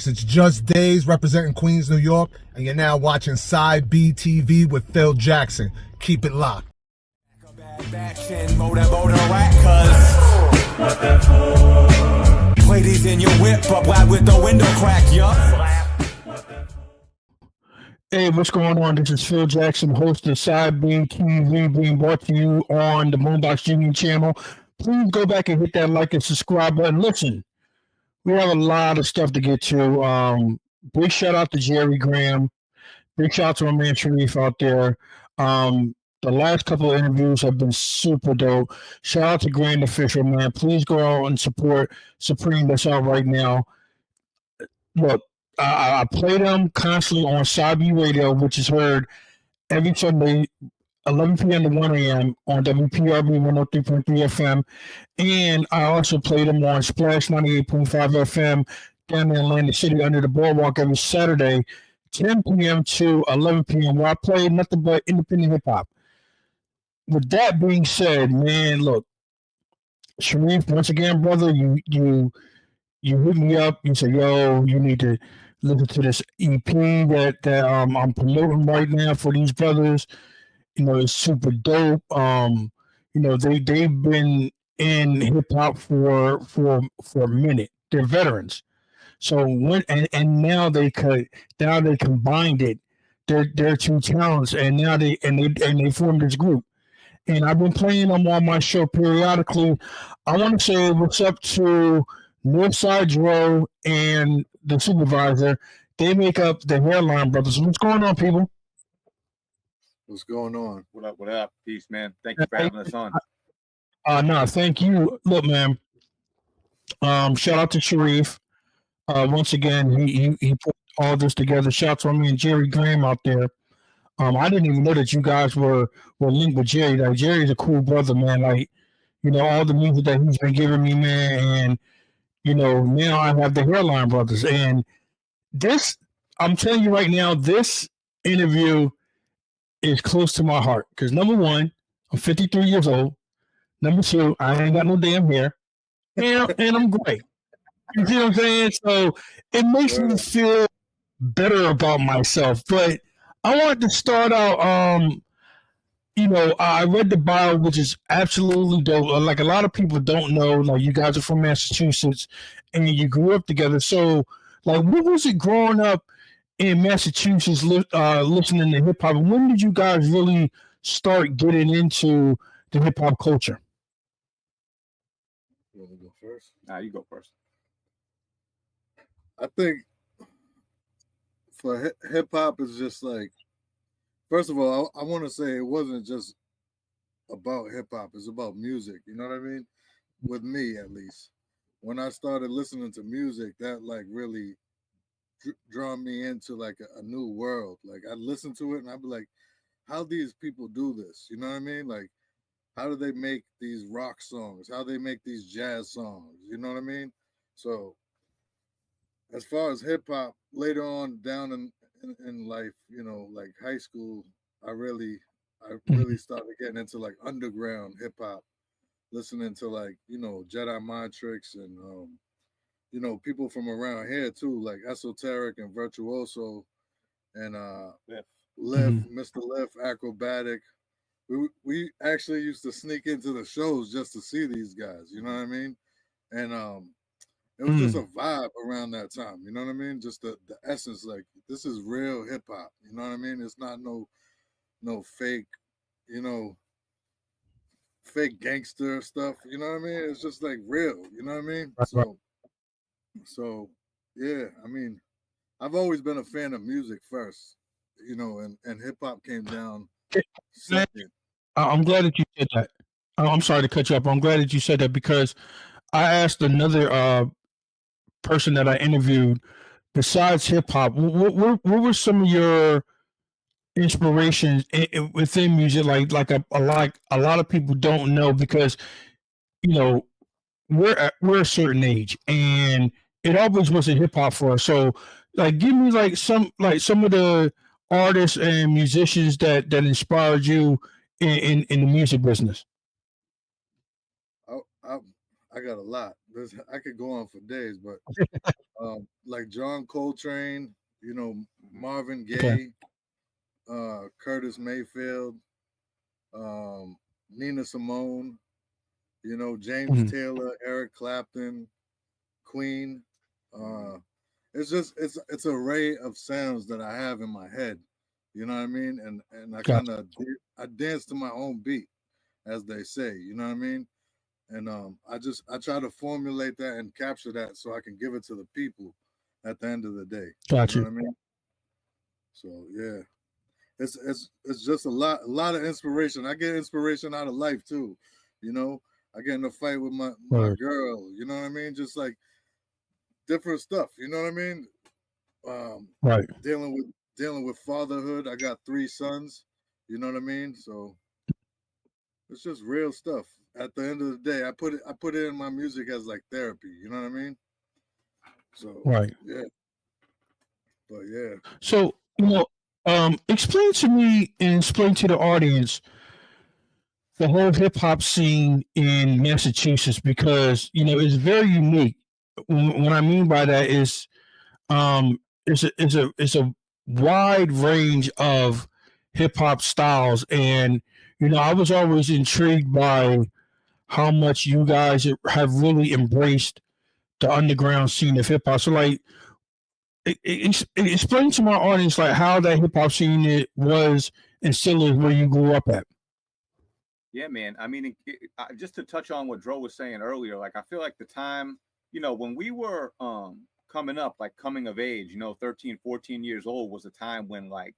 Peace. It's Just Days representing Queens, New York, and you're now watching Side B TV with Phil Jackson. Keep it locked. Ladies in your whip, but why with the window crack, Hey, what's going on? This is Phil Jackson, host of Side B TV, being brought to you on the Moonbox Junior channel. Please go back and hit that like and subscribe button. Listen, we have a lot of stuff to get to. Big shout out to Jerry Graham. Big shout out to my man Sharif out there. The last couple of interviews have been super dope. Shout out to Grand Official, man. Please go out and support Supreme that's out right now. Look, I play them constantly on Sabi Radio, which is heard every Sunday, 11 p.m. to 1 a.m. on WPRB 103.3 FM. And I also play them on Splash 98.5 FM down in Atlantic City under the boardwalk every Saturday, 10 p.m. to 11 p.m., where I play nothing but independent hip-hop. With that being said, man, look, Sharif, once again, brother, you hit me up. You said, yo, you need to listen to this EP that I'm promoting right now for these brothers. You know, it's super dope. They've been in hip hop for a minute. They're veterans. So now they combined it. They're two talents, and now they formed this group. And I've been playing them on my show periodically. I want to say what's up to Northside Dro and The Supervisor. They make up the HAIRLINE Brothers. What's going on, people? What's going on? What up? What up? Peace, man. Thank you for having us on. No, thank you. Look, man. Shout out to Sharif. Once again, he put all this together. Shout out to me and Jerry Graham out there. I didn't even know that you guys were linked with Jerry. Like, Jerry's a cool brother, man. Like, you know, all the music that he's been giving me, man, and you know, now I have the HAIRLINE Brothers. And this, I'm telling you right now, this interview is close to my heart. Because number one, I'm 53 years old. Number two, I ain't got no damn hair. And I'm gray. You see what I'm saying? So it makes me feel better about myself. But I wanted to start out, I read the bio, which is absolutely dope. Like, a lot of people don't know, like, you guys are from Massachusetts and you grew up together. So, like, what was it growing up in Massachusetts, listening to hip hop? And when did you guys really start getting into the hip hop culture? You want to go first? Nah, you go first. I think for hip hop is just like, first of all, I want to say it wasn't just about hip hop. It's about music. You know what I mean? With me, at least. When I started listening to music, that like really drawn me into like a new world. Like, I'd listen to it and I'd be like, how these people do this? You know what I mean? Like, how do they make these rock songs? How they make these jazz songs? You know what I mean? So as far as hip hop, later on down in life, you know, like high school, I really started getting into like underground hip hop, listening to like, you know, Jedi Mind Tricks and you know, people from around here too, like Esoteric and Virtuoso and Lift, Mr. Lift, Acrobatic. We actually used to sneak into the shows just to see these guys, you know what I mean? And it was just a vibe around that time, you know what I mean? Just the essence, like, this is real hip hop, you know what I mean? It's not no fake, you know, fake gangster stuff, you know what I mean? It's just like real, you know what I mean? So yeah, I mean, I've always been a fan of music first, you know, and hip hop came down second. I'm glad that you said that. I'm sorry to cut you up. I'm glad that you said that because I asked another person that I interviewed, besides hip hop, what were some of your inspirations within music? Like a lot of people don't know because, you know, we're a certain age and it always was a hip hop for us. So, like, give me like some of the artists and musicians that inspired you in the music business. I I got a lot. I could go on for days, but like John Coltrane, Marvin Okay. Gaye, Curtis Mayfield, Nina Simone, James Mhm. Taylor, Eric Clapton, Queen. It's an array of sounds that I have in my head. You know what I mean? And I kind Gotcha. of I dance to my own beat, as they say. You know what I mean? And I try to formulate that and capture that so I can give it to the people at the end of the day. You know Gotcha. what I mean? So yeah, it's just a lot of inspiration. I get inspiration out of life too. You know, I get in a fight with my Word. girl. You know what I mean? Just like different stuff. You know what I mean? Right. Dealing with fatherhood. I got 3 sons. You know what I mean? So it's just real stuff. At the end of the day, I put it in my music as like therapy. You know what I mean? So Right. yeah, but yeah, So, explain to me and explain to the audience the whole hip hop scene in Massachusetts because it's very unique. What I mean by that is, it's a wide range of hip hop styles, and I was always intrigued by how much you guys have really embraced the underground scene of hip hop. So, like, explain to my audience like how that hip hop scene was and still is where you grew up at. Yeah, man. I mean, just to touch on what Dro was saying earlier, like I feel like the time, when we were coming up, like coming of age, 13, 14 years old was a time when like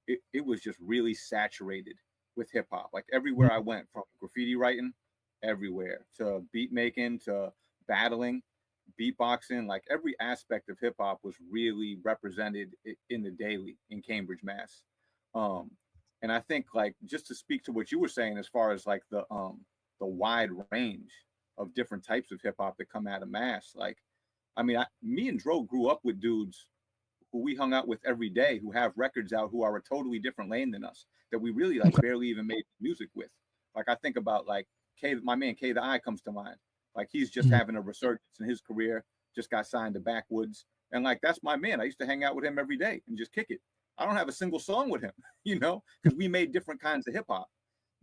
it was just really saturated with hip hop. Like everywhere I went, from graffiti writing, everywhere, to beat making, to battling, beatboxing, like every aspect of hip hop was really represented in the daily in Cambridge, Mass. Um, and I think like just to speak to what you were saying as far as like the wide range of different types of hip hop that come out of Mass, like I mean, me and Dro grew up with dudes who we hung out with every day who have records out who are a totally different lane than us that we really like barely even made music with. Like I think about like my man K the I comes to mind. Like he's just Mhm. having a resurgence in his career, just got signed to Backwoods. And like that's my man. I used to hang out with him every day and just kick it. I don't have a single song with him, because we made different kinds of hip hop.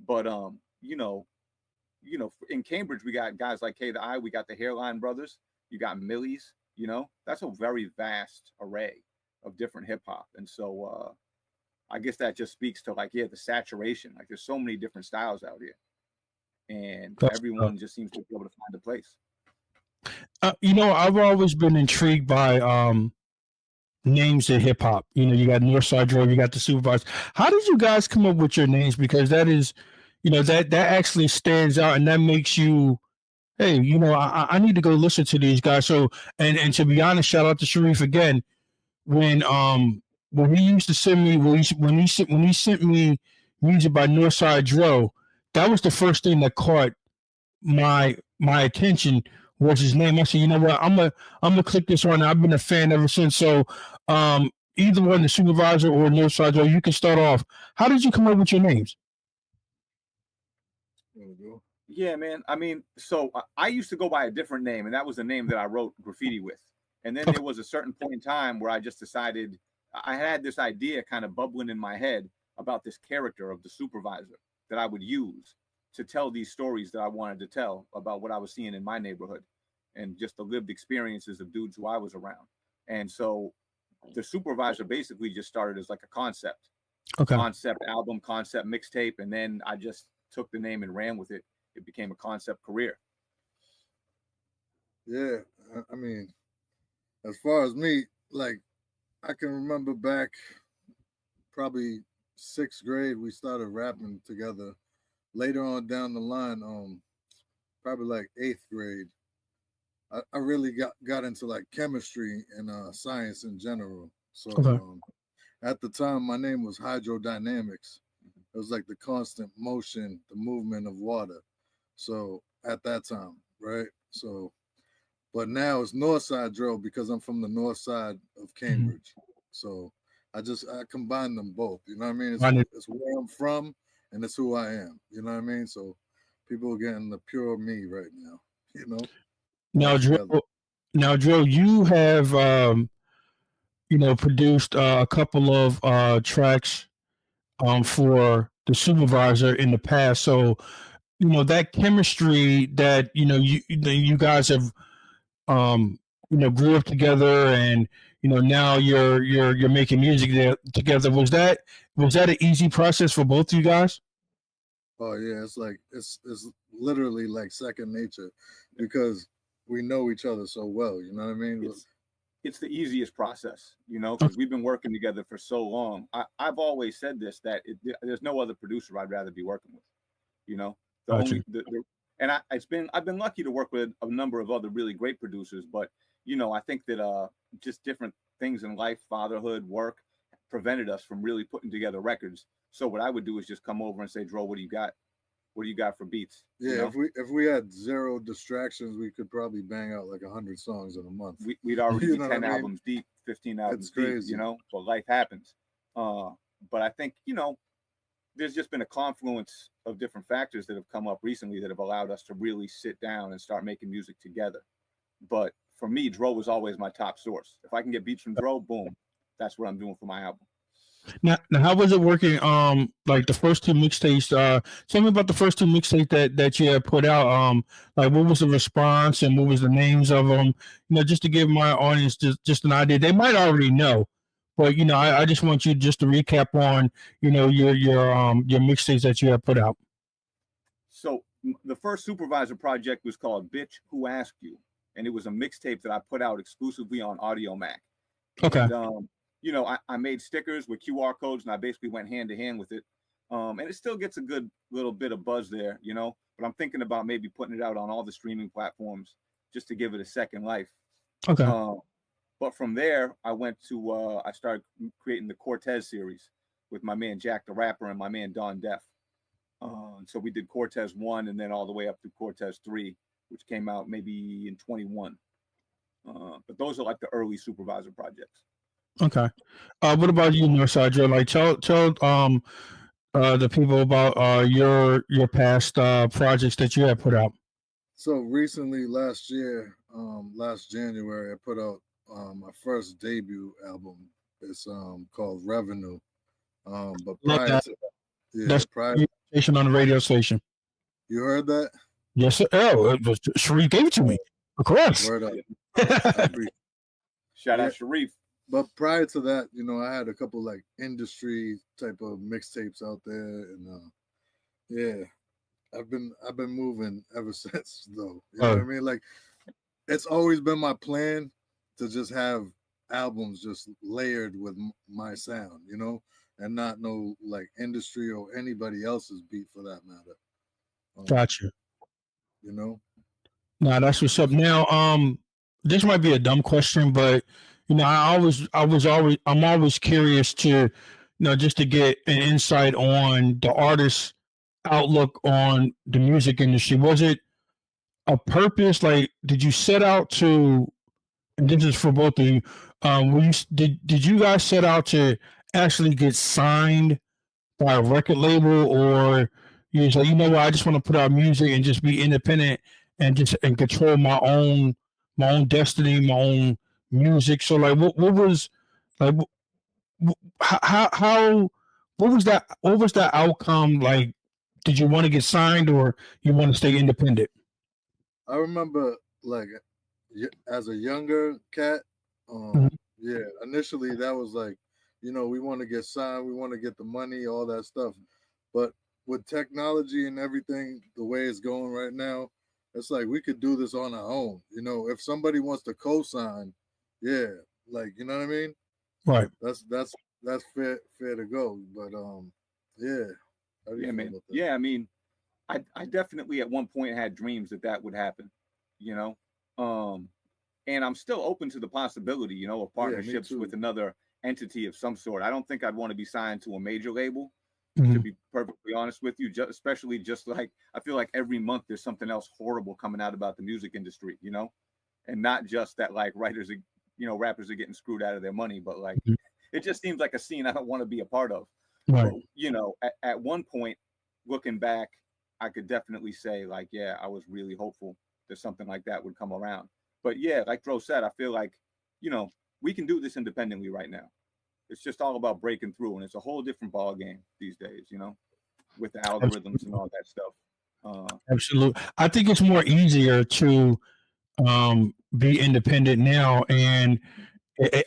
But in Cambridge we got guys like K the I, we got the HAIRLINE Brothers, you got Millies, that's a very vast array of different hip hop. And so I guess that just speaks to like, yeah, the saturation. Like there's so many different styles out here, and That's, everyone just seems to be able to find a place. I've always been intrigued by names in hip hop. You got Northside Dro, you got the Supervisor. How did you guys come up with your names? Because that is, that actually stands out, and that makes you. Hey, I need to go listen to these guys. So, and to be honest, shout out to Sharif again. When he used to send me when he sent me music by Northside Dro, that was the first thing that caught my attention was his name. I said, you know what, I'm gonna click this on. I've been a fan ever since. So either one, the Supervisor or Northside Dro, you can start off. How did you come up with your names? there we go. Yeah, man. I mean, so I used to go by a different name, and that was the name that I wrote graffiti with. And then Okay. there was a certain point in time where I just decided I had this idea kind of bubbling in my head about this character of the supervisor that I would use to tell these stories that I wanted to tell about what I was seeing in my neighborhood and just the lived experiences of dudes who I was around. And so the supervisor basically just started as like a Okay. concept album, concept mixtape, and then I just took the name and ran with it. It became a concept career. Yeah, I mean, as far as me, like I can remember back probably 6th grade, we started rapping together. Later on down the line, probably like 8th grade, I really got into like chemistry and science in general. So Okay. at the time, my name was hydrodynamics. It was like the constant motion, the movement of water. So at that time, right? So, but now it's Northside Dro because I'm from the north side of Mhm. Cambridge. So I combine them both. You know what I mean? I knew- It's where I'm from and it's who I am. You know what I mean? So people are getting the pure me right now. you know, Now, all together. Joe, you have produced a couple of tracks for the supervisor in the past. So, that chemistry that you guys have grew up together, and now you're making music there together. Was that an easy process for both of you guys? Oh yeah, it's like it's literally like second nature because we know each other so well. You know what I mean? It's the easiest process, because we've been working together for so long. I've always said this, that there's no other producer I'd rather be working with. The Gotcha. only and I've been lucky to work with a number of other really great producers, but I think that just different things in life, fatherhood, work, prevented us from really putting together records. So what I would do is just come over and say, Dro, what do you got? What do you got for beats? Yeah, if we had zero distractions, we could probably bang out like 100 songs in a month. We'd already You be know 10 what I mean? albums deep, 15 albums It's crazy. deep, but life happens. But I think, there's just been a confluence of different factors that have come up recently that have allowed us to really sit down and start making music together. But for me, Dro was always my top source. If I can get beats from Dro, boom, that's what I'm doing for my album. Now, how was it working? Like the first two mixtapes. Tell me about the first two mixtapes that you had put out. Like what was the response and what was the names of them? Just to give my audience just an idea. They might already know, but I just want you just to recap on your mixtapes that you have put out. So the first Supervisor project was called "Bitch Who Asked You," and it was a mixtape that I put out exclusively on Audio Mac. Okay. And I made stickers with QR codes, and I basically went hand to hand with it. And it still gets a good little bit of buzz there, but I'm thinking about maybe putting it out on all the streaming platforms just to give it a second life. Okay. But from there, I started creating the Cortez series with my man Jack the Rapper and my man Don Def. So we did Cortez 1 and then all the way up to Cortez 3, which came out maybe in 21. But those are like the early Supervisor projects. Okay. What about you, Northside? Like tell the people about your past projects that you have put out. So recently, last year, last January, I put out my first debut album. It's called Revenue. But prior to That's station on the radio station. You heard that? Yes, sir. Oh, it was Sharif gave it to me. Of course. Word up. Shout out Sharif. But prior to that, I had a couple like industry type of mixtapes out there, and I've been moving ever since though. You know what I mean? Like it's always been my plan to just have albums just layered with my sound, and not no like industry or anybody else's beat for that matter. Gotcha. Nah, that's what's up. Now, this might be a dumb question, but I'm always curious to, just to get an insight on the artist's outlook on the music industry. Was it a purpose? Like, did you set out to? And this is for both of you. Did you guys set out to actually get signed by a record label, or you was like, what, I just want to put out music and just be independent and control my own destiny, my own music? So like, what was like, how what was that outcome like? Did you want to get signed or you want to stay independent? I remember like as a younger cat, initially that was like, we want to get signed, we want to get the money, all that stuff. But with technology and everything, the way it's going right now, it's like we could do this on our own. If somebody wants to co-sign, like you know what I mean? Right. That's fair to go. But man. Yeah, I mean, I definitely at one point had dreams that would happen, and I'm still open to the possibility, of partnerships with another entity of some sort. I don't think I'd want to be signed to a major label, to be perfectly honest with you, especially just like I feel like every month there's something else horrible coming out about the music industry, and not just that like writers are, rappers are getting screwed out of their money, but like it just seems like a scene I don't want to be a part of. Right. But, at one point, looking back, I could definitely say like, yeah, I was really hopeful that something like that would come around. But yeah, like Dro said, I feel like, you know, we can do this independently right now. It's just all about breaking through, and it's a whole different ball game these days, you know, with the algorithms and all that stuff. Absolutely. I think it's more easier to be independent now. And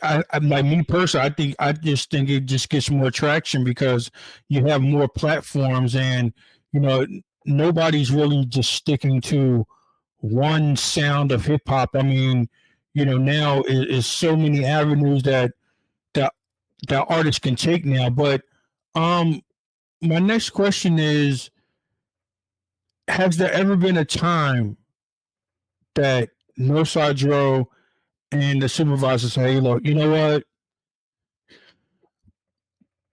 I like me personally, I just think it just gets more traction because you have more platforms, and you know nobody's really just sticking to one sound of hip hop. I mean, you know, now is so many avenues that that artists can take now. But um, my next question is: has there ever been a time that Northside Dro and the supervisor say, "Hey, look, you know what?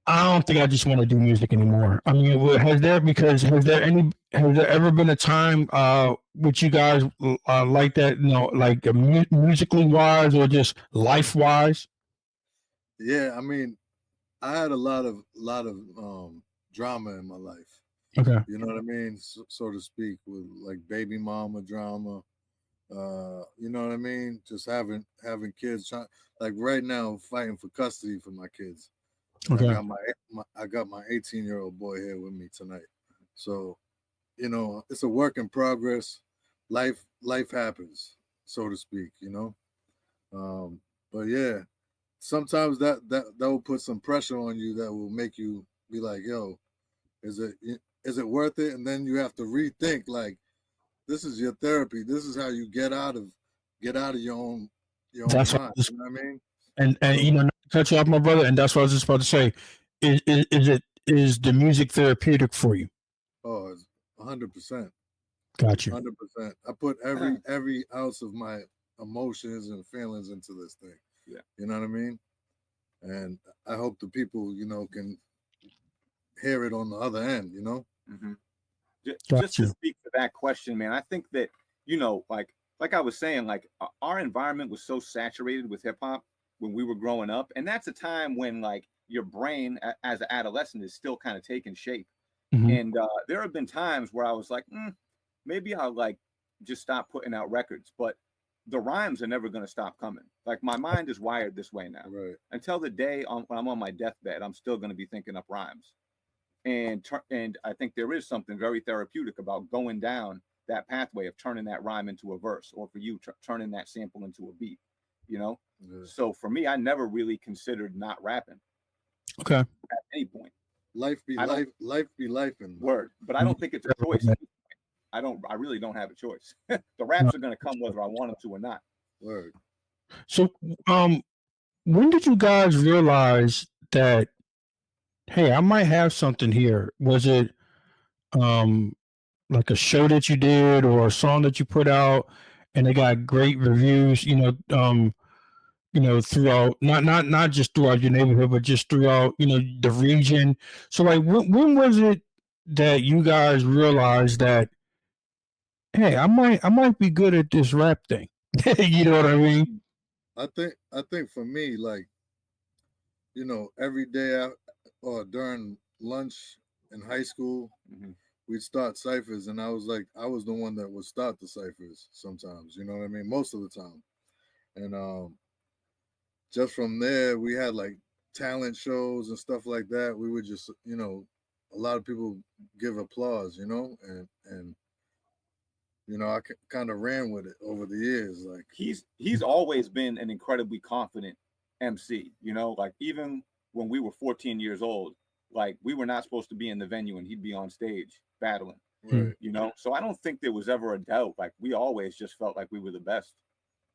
I don't think I just want to do music anymore." I mean, has there ever been a time with you guys like that? You know, like musically wise or just life wise? Yeah, I mean, I had a lot of drama in my life. Okay. You know what I mean, so to speak, with like baby mama drama. You know what I mean? Just having kids like right now fighting for custody for my kids. And Okay. I got my 18-year-old boy here with me tonight. So, you know, it's a work in progress. Life happens, so to speak, you know. But yeah, sometimes that will put some pressure on you that will make you be like, yo, is it worth it? And then you have to rethink, like, this is your therapy. This is how you get out of your own That's what mind. I was, You know what I mean? and So, you know, not to cut you off, my brother, and that's what I was just about to say. Is the music therapeutic for you? oh, it's 100%. Got you. 100%. I put every ounce of my emotions and feelings into this thing. Yeah. You know what I mean? And I hope the people, you know, can hear it on the other end, you know? Mm-hmm. Got Just to you. speak to that question, man, I think that, you know, like I was saying, like our environment was so saturated with hip hop when we were growing up, and that's a time when like your brain as an adolescent is still kind of taking shape. Mhm. And there have been times where I was like, maybe I'll like just stop putting out records, but the rhymes are never going to stop coming. Like my mind is wired this way now. Right. Until the day when I'm on my deathbed, I'm still going to be thinking up rhymes. And I think there is something very therapeutic about going down that pathway of turning that rhyme into a verse, or for you turning that sample into a beat. You know. Yeah. So for me, I never really considered not rapping Okay. at any point. Life be life in Word, but I don't think it's a choice. I really don't have a choice. The raps are going to come whether I want them to or not. Word. So, when did you guys realize that, hey, I might have something here? Was it um like a show that you did or a song that you put out and they got great reviews, you know, throughout not just throughout your neighborhood, but just throughout, you know, the region. So like when was it that you guys realized that, hey, I might be good at this rap thing? You know what I mean? I think for me, like, you know, every day or during lunch in high school, Mm-hmm. we'd start ciphers, and I was the one that would start the ciphers sometimes. You know what I mean? Most of the time, and just from there, we had like talent shows and stuff like that. We would just, you know, a lot of people give applause, you know, and you know, I kind of ran with it over the years. Like, He's always been an incredibly confident MC. You know, like even when we were 14 years old, like we were not supposed to be in the venue and he'd be on stage battling. right, You know, so I don't think there was ever a doubt. Like we always just felt like we were the best.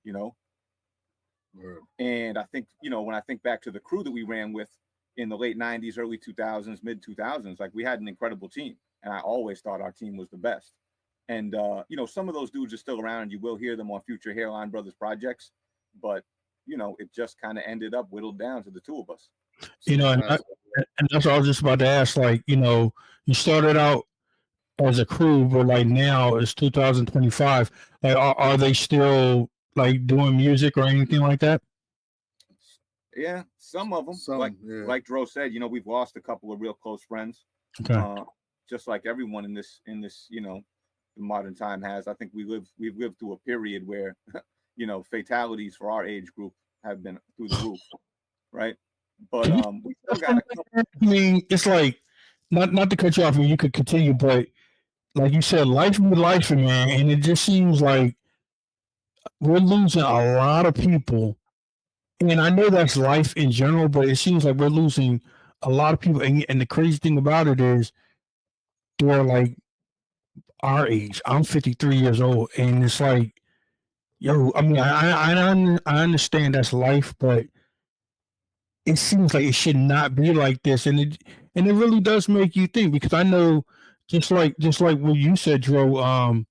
You know, right. and I think, you know, when I think back to the crew that we ran with in the late 90s, early 2000s, mid 2000s, like we had an incredible team. And I always thought our team was the best. And, you know, some of those dudes are still around and you will hear them on future HAIRLINE Brothers projects. But, you know, it just kind of ended up whittled down to the two of us. You know, and that's what I was just about to ask. Like, you know, you started out as a crew, but like now it's 2025. Like, are they still like doing music or anything like that? Yeah, some of them, Yeah. like Dro said, you know, we've lost a couple of real close friends. Okay. Just like everyone in this, you know, the modern time has. I think we've lived through a period where, fatalities for our age group have been through the roof, right? But we still got a couple. I mean, it's like not to cut you off, and you could continue, but like you said, life be life, man, and it just seems like we're losing a lot of people. And I know that's life in general, but it seems like we're losing a lot of people. And the crazy thing about it is, they're like our age. I'm 53 years old, and it's like, yo, I mean, I understand that's life, but it seems like it should not be like this, and it really does make you think, because I know, just like what you said, Dro.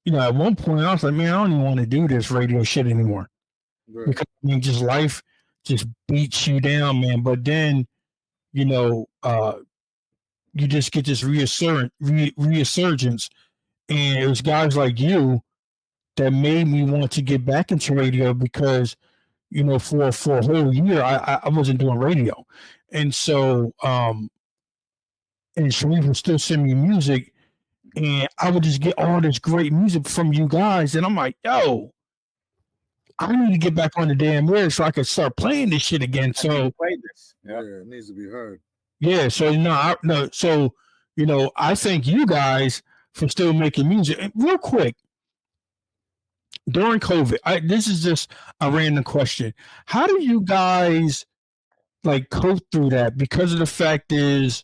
At one point I was like, man, I don't even want to do this radio shit anymore, Right. because I mean, just life just beats you down, man. But then, you know, you just get this resurgence, and it was guys like you that made me want to get back into radio, because for a whole year I wasn't doing radio, and so and Sharif would still send me music, and I would just get all this great music from you guys, and I'm like, yo, I need to get back on the damn air so I can start playing this shit again. So Play this. Yeah, it needs to be heard. yeah, so so I thank you guys for still making music. And real quick, during COVID, this is just a random question. How do you guys like cope through that? Because of the fact is,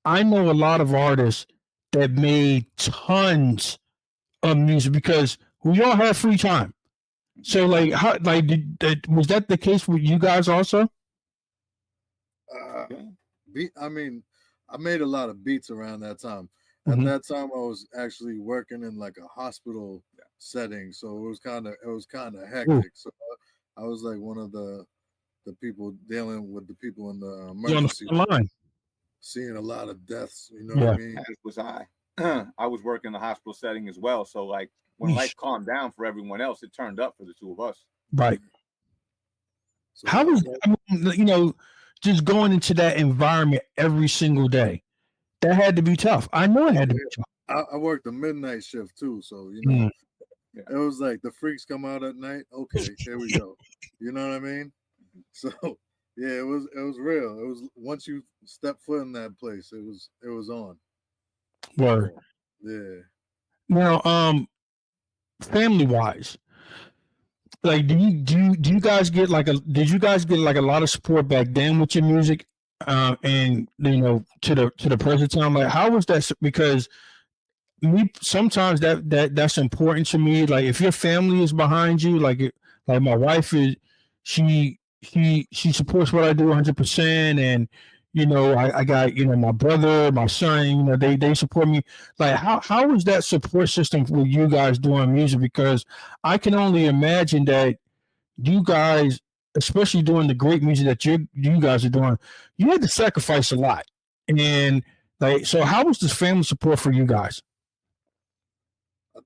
I know a lot of artists that made tons of music because we all have free time. So like, how like was that the case with you guys also? I mean, I made a lot of beats around that time. At Mhm. that time, I was actually working in like a hospital setting, so it was kind of hectic. So I was like one of the people dealing with the people in the You're on emergency, the front line. seeing a lot of deaths. You know Yeah. what I mean? As was I. I was working in the hospital setting as well. So like when life calmed down for everyone else, it turned up for the two of us. Right. So How was just going into that environment every single day? That had to be tough. I know it had to be tough. I worked a midnight shift too, so Mm. it was like the freaks come out at night. Okay, here we go. You know what I mean? So yeah, it was real. It was once you step foot in that place, it was on. Word. Yeah. Now, family wise, like, do you guys get like did you guys get like a lot of support back then with your music, and to the present time? Like, how was that? Because me, sometimes that's important to me. Like, if your family is behind you, like my wife is, she supports what I do 100%, and I got my brother, my son, they support me. Like, how is that support system with you guys doing music? Because I can only imagine that you guys, especially doing the great music that you guys are doing, you had to sacrifice a lot. And like, so how was this family support for you guys?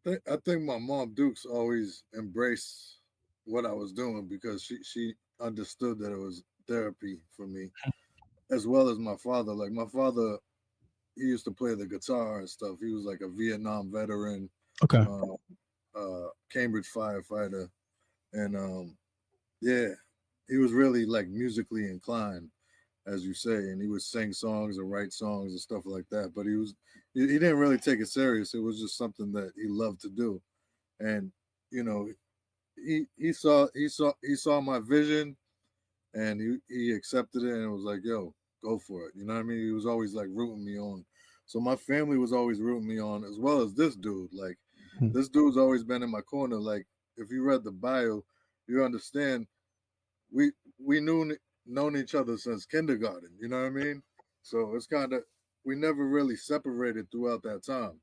I think my mom Dukes always embraced what I was doing because she understood that it was therapy for me, as well as my father. Like my father, he used to play the guitar and stuff. He was like a Vietnam veteran, Okay. Cambridge firefighter, and yeah, he was really like musically inclined, as you say, and he would sing songs and write songs and stuff like that. But he didn't really take it serious. It was just something that he loved to do, and you know, he saw my vision, and he accepted it and was like, "Yo, go for it." You know what I mean? He was always like rooting me on. So my family was always rooting me on, as well as this dude. Like this dude's always been in my corner. Like if you read the bio, you understand we known each other since kindergarten. You know what I mean? So it's kind of we never really separated throughout that time.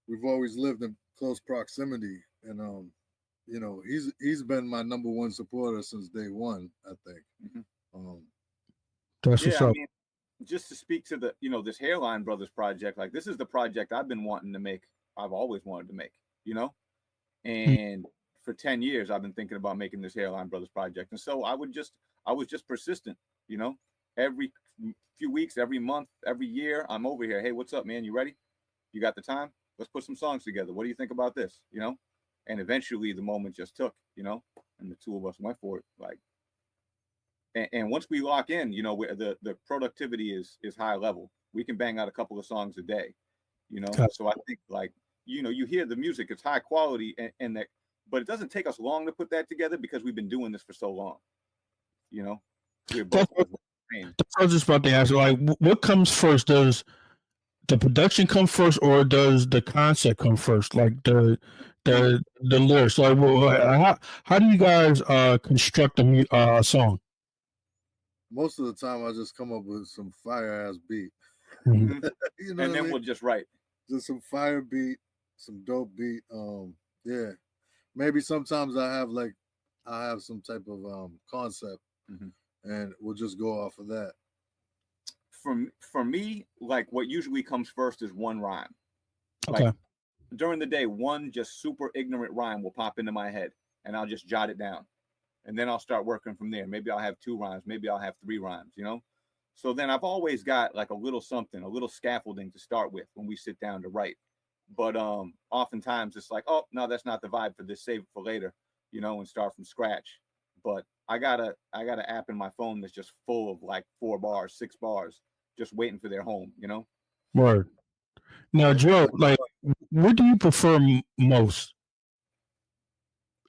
We've always lived in close proximity, and he's been my number one supporter since day one. I think. That's what's Yeah, I up. mean, just to speak to the this Hairline Brothers project, like this is the project I've been wanting to make. I've always wanted to make, and for 10 years I've been thinking about making this Hairline Brothers project, and so I was just persistent, every few weeks, every month, every year I'm over here. Hey, what's up, man? You ready? You got the time? let's put some songs together. What do you think about this? You know, and eventually the moment just took, you know, and the two of us went for it. Like, and once we lock in, you know, the productivity is high level. We can bang out a couple of songs a day, you know. So I think, like, you know, you hear the music, it's high quality, and that, but it doesn't take us long to put that together because we've been doing this for so long, you know. We're both trained. I was just about to ask, like, what comes first? Does the production come first, or does the concept come first? Like the lyrics. Like, how do you guys construct a song? Most of the time, I just come up with some fire ass beat. Mhm. You know, And then what I we'll mean? just write. Just some fire beat, some dope beat. Yeah. Maybe sometimes I have some type of concept, Mhm. and we'll just go off of that. For me, like, what usually comes first is one rhyme. Okay. Like, during the day, one just super ignorant rhyme will pop into my head, and I'll just jot it down, and then I'll start working from there. Maybe I'll have 2 rhymes, maybe I'll have 3 rhymes, you know. So then I've always got like a little something, a little scaffolding to start with when we sit down to write. But oftentimes it's like, oh no, that's not the vibe for this, save it for later, you know, and start from scratch. But I got an app in my phone that's just full of like 4 bars, 6 bars, just waiting for their home, you know. Word. Now, Yeah, Joe, like, what do you prefer most,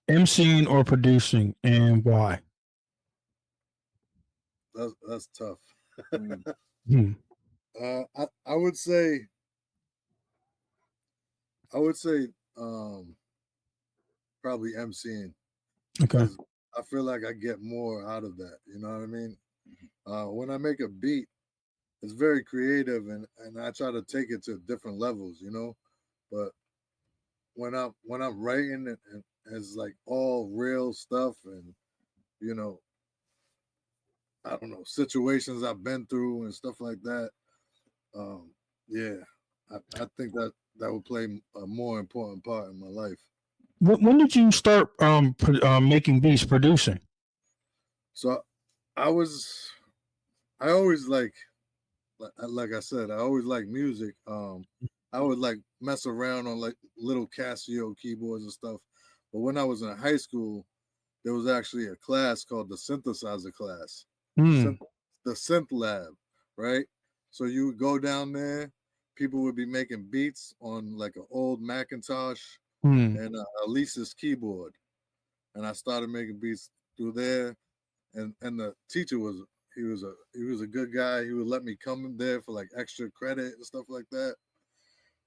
emceeing or producing, and why? that's tough. Mm. Hmm. I would say I would say um probably MCing, Okay. because I feel like I get more out of that. You know what I mean? When I make a beat, it's very creative, and I try to take it to different levels. You know, but when I'm writing it, and it's like all real stuff, and you know, I don't know, situations I've been through and stuff like that. Um, yeah, I think that would play a more important part in my life. When did you start making beats, producing? So I was I always like I said, I always like music. I would like mess around on like little Casio keyboards and stuff. But when I was in high school, there was actually a class called the synthesizer class, Hmm. synth, the synth lab, right? So you would go down there, people would be making beats on like an old Macintosh Hmm. and a Lisa's keyboard, and I started making beats through there. And the teacher was a good guy. He would let me come in there for like extra credit and stuff like that.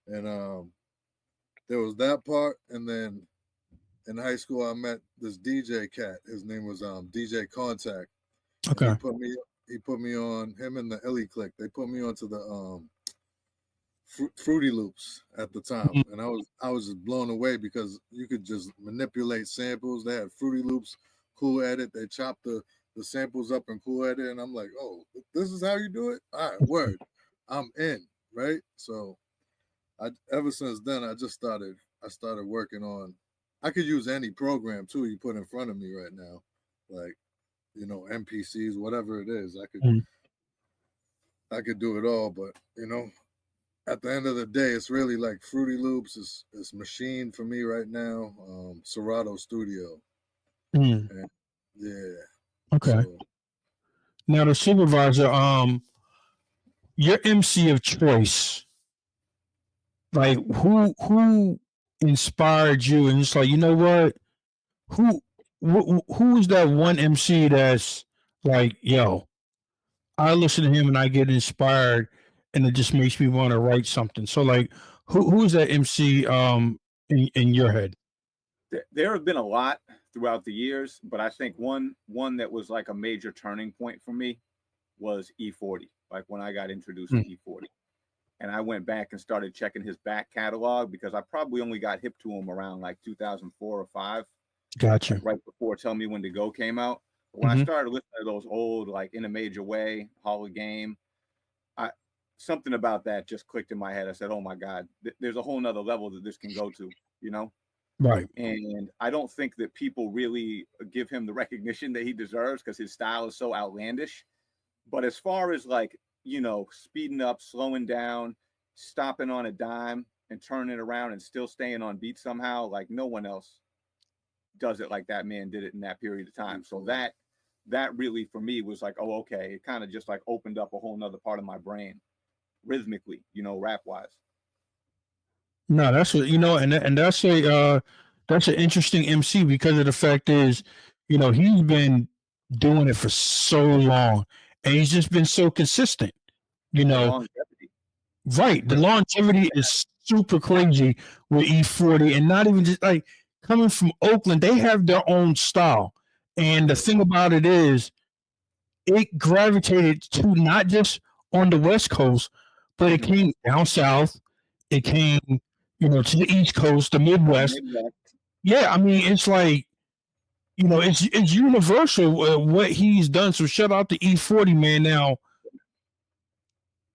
And there was that part, and then in high school I met this DJ cat. His name was DJ Contact, and Okay. he put me on, him and the Illy Click. They put me onto the Fruity Loops at the time, and I was just blown away because you could just manipulate samples. They had Fruity Loops, Cool Edit. They chopped the samples up in Cool Edit, and I'm like, oh, this is how you do it. All right, word, I'm in, right? So I ever since then I started working on. I could use any program too you put in front of me right now, like MPCs, whatever it is. Hmm. I could do it all, but at the end of the day, it's really like Fruity Loops is Machine for me right now. Serato Studio, Hmm. and yeah. Okay. So Now, the supervisor, your MC of choice, like, who inspired you, and it's like, you know what, who is that one MC that's like, yo, I listen to him and I get inspired, and it just makes me want to write something. So, like, who is that MC in your head? There have been a lot throughout the years, but I think one that was like a major turning point for me was E40. Like when I got introduced Hmm. to E40, and I went back and started checking his back catalog because I probably only got hip to him around like 2004 or 5, like Gotcha. right before Tell Me When to Go came out. But when I Hmm. started listening to those old, like In a Major Way, Hall of Game, I something about that just clicked in my head. I said, "Oh my God, there's a whole nother level that this can go to," you know. Right. And I don't think that people really give him the recognition that he deserves because his style is so outlandish. But as far as like, you know, speeding up, slowing down, stopping on a dime, and turning it around and still staying on beat somehow, like no one else does it like that man did it in that period of time. So that really for me was like, oh, okay. It kind of just like opened up a whole nother part of my brain rhythmically, you know, rap wise. No, that's what and that's an interesting MC because of the fact is, he's been doing it for so long and he's just been so consistent. Longevity. Right. The longevity is super crazy with E40 and not even just like coming from Oakland, they have their own style. And the thing about it is it gravitated to not just on the West Coast, but it came down south. It came, to the East Coast, the Midwest. Yeah, I mean, it's like, it's universal what he's done. So shout out to E40, man. Now,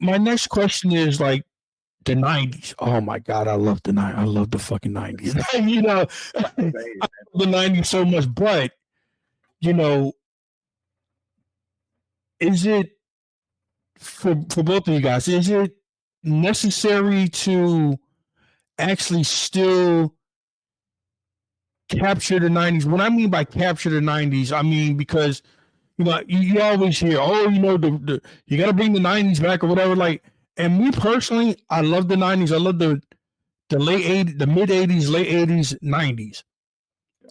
my next question is like the 90s. Oh my God, I love the 90s. I love the fucking 90s. The 90s so much, but is it for both of you guys? Is it necessary to actually still capture the 90s? What I mean by capture the 90s, I mean because you always hear, oh, the you got to bring the 90s back or whatever. Like, and me personally, I love the 90s. I love the late 80s, the mid 80s, late 80s, 90s.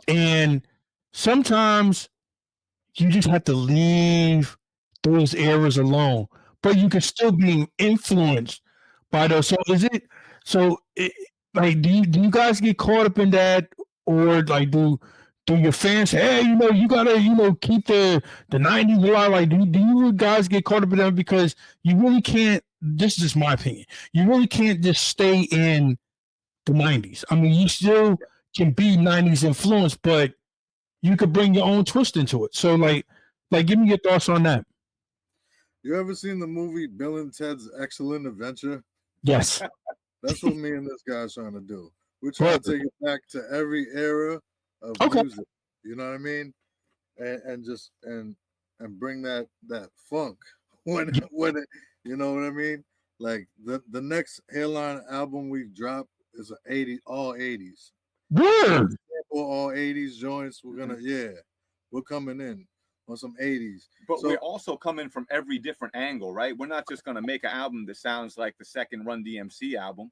And sometimes you just have to leave those eras alone, but you can still be influenced by those. So like, do you guys get caught up in that, or like do your fans say, hey, you gotta keep the 90s alive? Like, do you guys get caught up in that because you really can't? This is just my opinion. You really can't just stay in the 90s. I mean, you still can be 90s influenced, but you could bring your own twist into it. So like give me your thoughts on that. You ever seen the movie Bill and Ted's Excellent Adventure? Yes. That's what me and this guy's trying to do. We're trying to take it back to every era of music. You know what I mean? And just and bring that funk when it, you know what I mean? Like the next Hairline album we drop is all 80s. Good. All 80s joints. We're coming in on some 80s. But we're also coming from every different angle, right? We're not just gonna make an album that sounds like the second Run DMC album,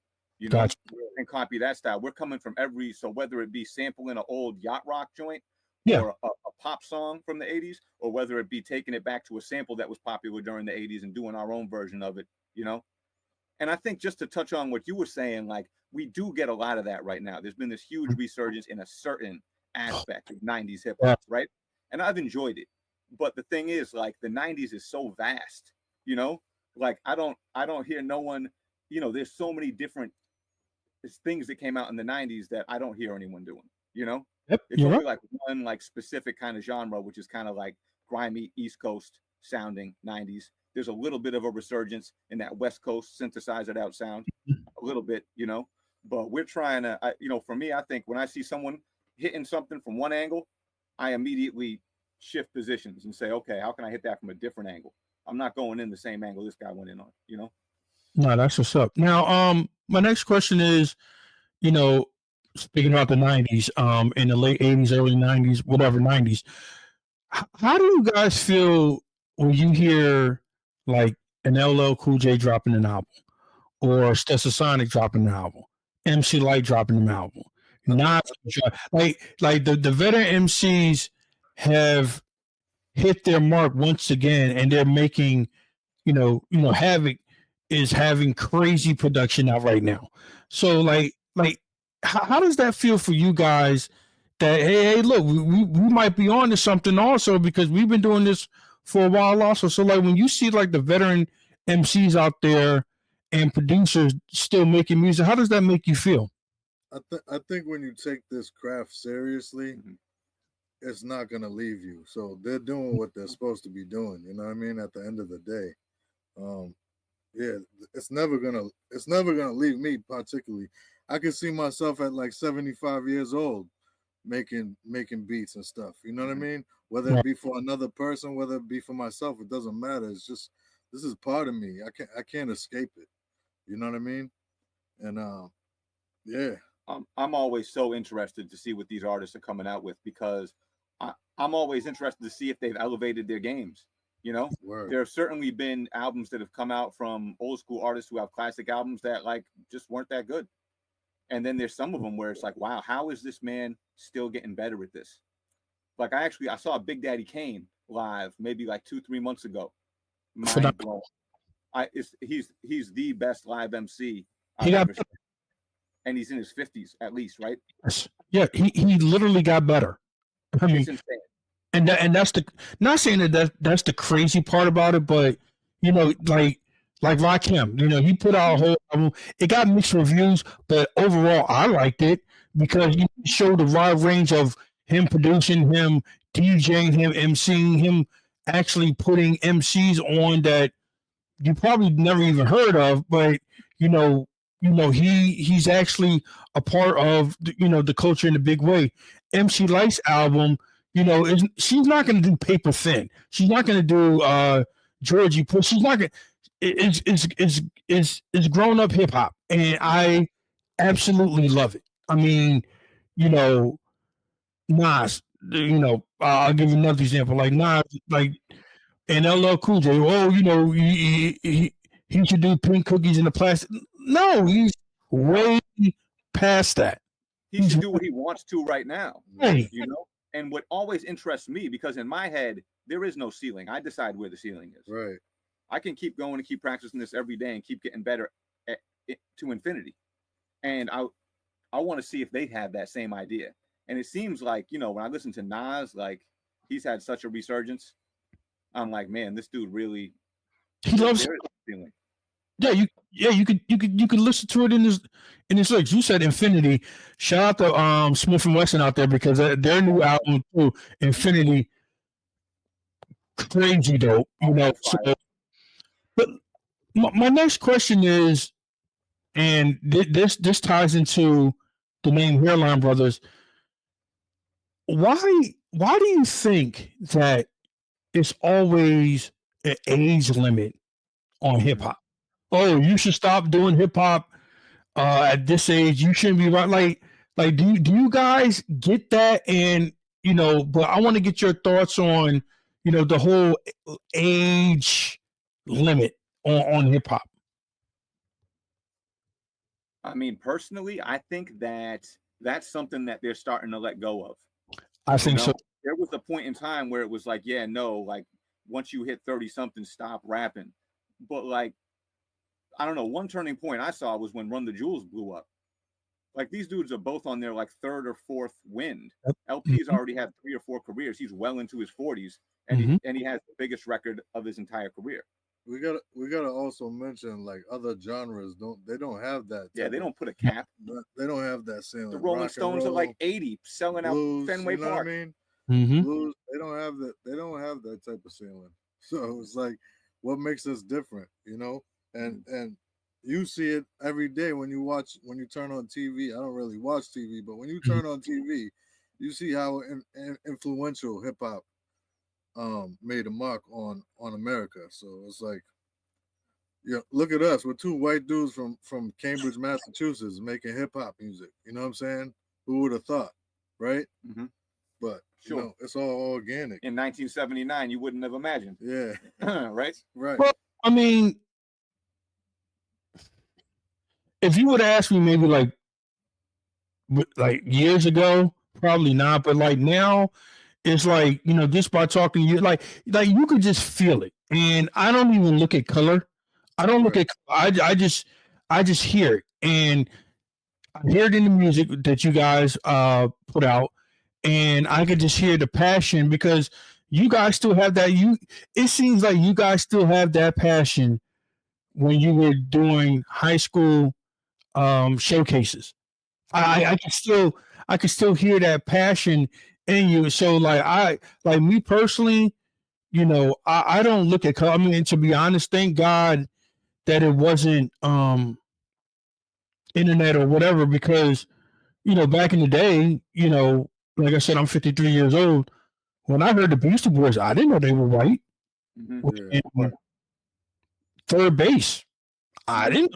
Gotcha. and copy that style. We're coming from every, so whether it be sampling an old yacht rock joint or a pop song from the 80s, or whether it be taking it back to a sample that was popular during the 80s and doing our own version of it, And I think just to touch on what you were saying, like we do get a lot of that right now. There's been this huge resurgence in a certain aspect of 90s hip hop, right? And I've enjoyed it. But the thing is, like the 90s is so vast, like I don't hear no one, there's so many different things that came out in the 90s that I don't hear anyone doing, Yep, it's only like one like specific kind of genre, which is kind of like grimy East Coast sounding 90s. There's a little bit of a resurgence in that West Coast synthesized out sound, a little bit, but we're trying to, for me, I think when I see someone hitting something from one angle, I immediately shift positions and say, okay, how can I hit that from a different angle? I'm not going in the same angle this guy went in on, No, that's what's up. Now, my next question is, speaking about the 90s, in the late 80s, early 90s, whatever 90s, how do you guys feel when you hear like an LL Cool J dropping an album, or Stetsasonic dropping an album, MC Light dropping an album? Not like the veteran MCs have hit their mark once again, and they're making, Havoc is having crazy production out right now. So like how does that feel for you guys? That hey, look, we might be on to something also because we've been doing this for a while also. So like when you see like the veteran MCs out there and producers still making music, how does that make you feel? I think when you take this craft seriously, it's not gonna leave you. So they're doing what they're supposed to be doing. You know what I mean? At the end of the day, it's never gonna leave me particularly. I can see myself at like 75 years old making beats and stuff. You know what I mean? Whether it be for another person, whether it be for myself, it doesn't matter. It's just this is part of me. I can't escape it. You know what I mean? And Yeah. I'm always so interested to see what these artists are coming out with, because I'm always interested to see if they've elevated their games. You know, Word. there have certainly been albums that have come out from old school artists who have classic albums that like just weren't that good. And then there's some of them where it's like, wow, how is this man still getting better at this? Like I saw Big Daddy Kane live maybe like 2-3 months ago. Mind blown. He's the best live MC I've ever seen. And he's in his 50s at least, right? Yeah, he literally got better. I mean, it's insane. And that's the, not saying that's the crazy part about it, but you know, like Rakim, you know, he put out a whole album. It got mixed reviews, but overall, I liked it because he showed a wide range of him producing, him DJing, him MCing, him actually putting MCs on that you probably never even heard of, but you know, he's actually a part of the culture in a big way. MC Light's album, you know, she's not going to do Paper Thin. She's not going to do Georgie Push. She's not going. It's grown up hip hop, and I absolutely love it. I mean, you know, Nas. You know, I'll give you another example. Like Nas, like and LL Cool J. Oh, you know, he should do Pink Cookies in the Plastic. No, he's way past that. He should do what he wants to right now. Right. You know? And what always interests me, because in my head, there is no ceiling. I decide where the ceiling is. Right. I can keep going and keep practicing this every day and keep getting better to infinity. And I want to see if they have that same idea. And it seems like, you know, when I listen to Nas, like he's had such a resurgence. I'm like, man, this dude really, he loves there is a ceiling. Yeah, you could listen to it in his lyrics. You said Infinity. Shout out to Smith and Wesson out there, because their new album too, Infinity, crazy dope. You know. So, but my next question is, and this ties into the name HAIRLINE Brothers. Why do you think that it's always an age limit on hip hop? Oh, you should stop doing hip hop at this age. You shouldn't be right. Like, do you guys get that? And you know, but I want to get your thoughts on, you know, the whole age limit on hip hop. I mean, personally, I think that that's something that they're starting to let go of. I think so. There was a point in time where it was like, yeah, no, like once you hit 30 something, stop rapping. But like, I don't know, one turning point I saw was when Run the Jewels blew up. Like these dudes are both on their like third or fourth wind. LP's already had 3 or 4 careers. He's well into his 40s, and he has the biggest record of his entire career. We gotta also mention like other genres don't have that. Yeah, they don't put a cap. They don't have that ceiling. The Rolling Stones are like 80, selling blues, out Fenway you know Park. What I mean? Mm-hmm. Blues, they don't have that. They don't have that type of ceiling. So it's like, what makes us different, you know? And you see it every day when you turn on TV. I don't really watch TV, but when you turn on TV, you see how influential hip hop made a mark on America. So it's like, yeah, look at us. We're 2 white dudes from Cambridge, Massachusetts, making hip hop music. You know what I'm saying? Who would have thought, right? Mm-hmm. But sure, you know, it's all organic. In 1979, you wouldn't have imagined. Yeah, right. Well, I mean, if you would ask me maybe like years ago, probably not. But like now, it's like, you know, just by talking to you, like you could just feel it. And I don't even look at color. I don't look at. I just hear it, and I hear it in the music that you guys put out, and I could just hear the passion, because you guys still have that. It seems like you guys still have that passion when you were doing high school showcases. I can still hear that passion in you. So like me personally, you know, I don't look at color. I mean, to be honest, thank God that it wasn't internet or whatever, because, you know, back in the day, you know, like I said, I'm 53 years old. When I heard the Beastie Boys, I didn't know they were white. Mm-hmm. Third base, I didn't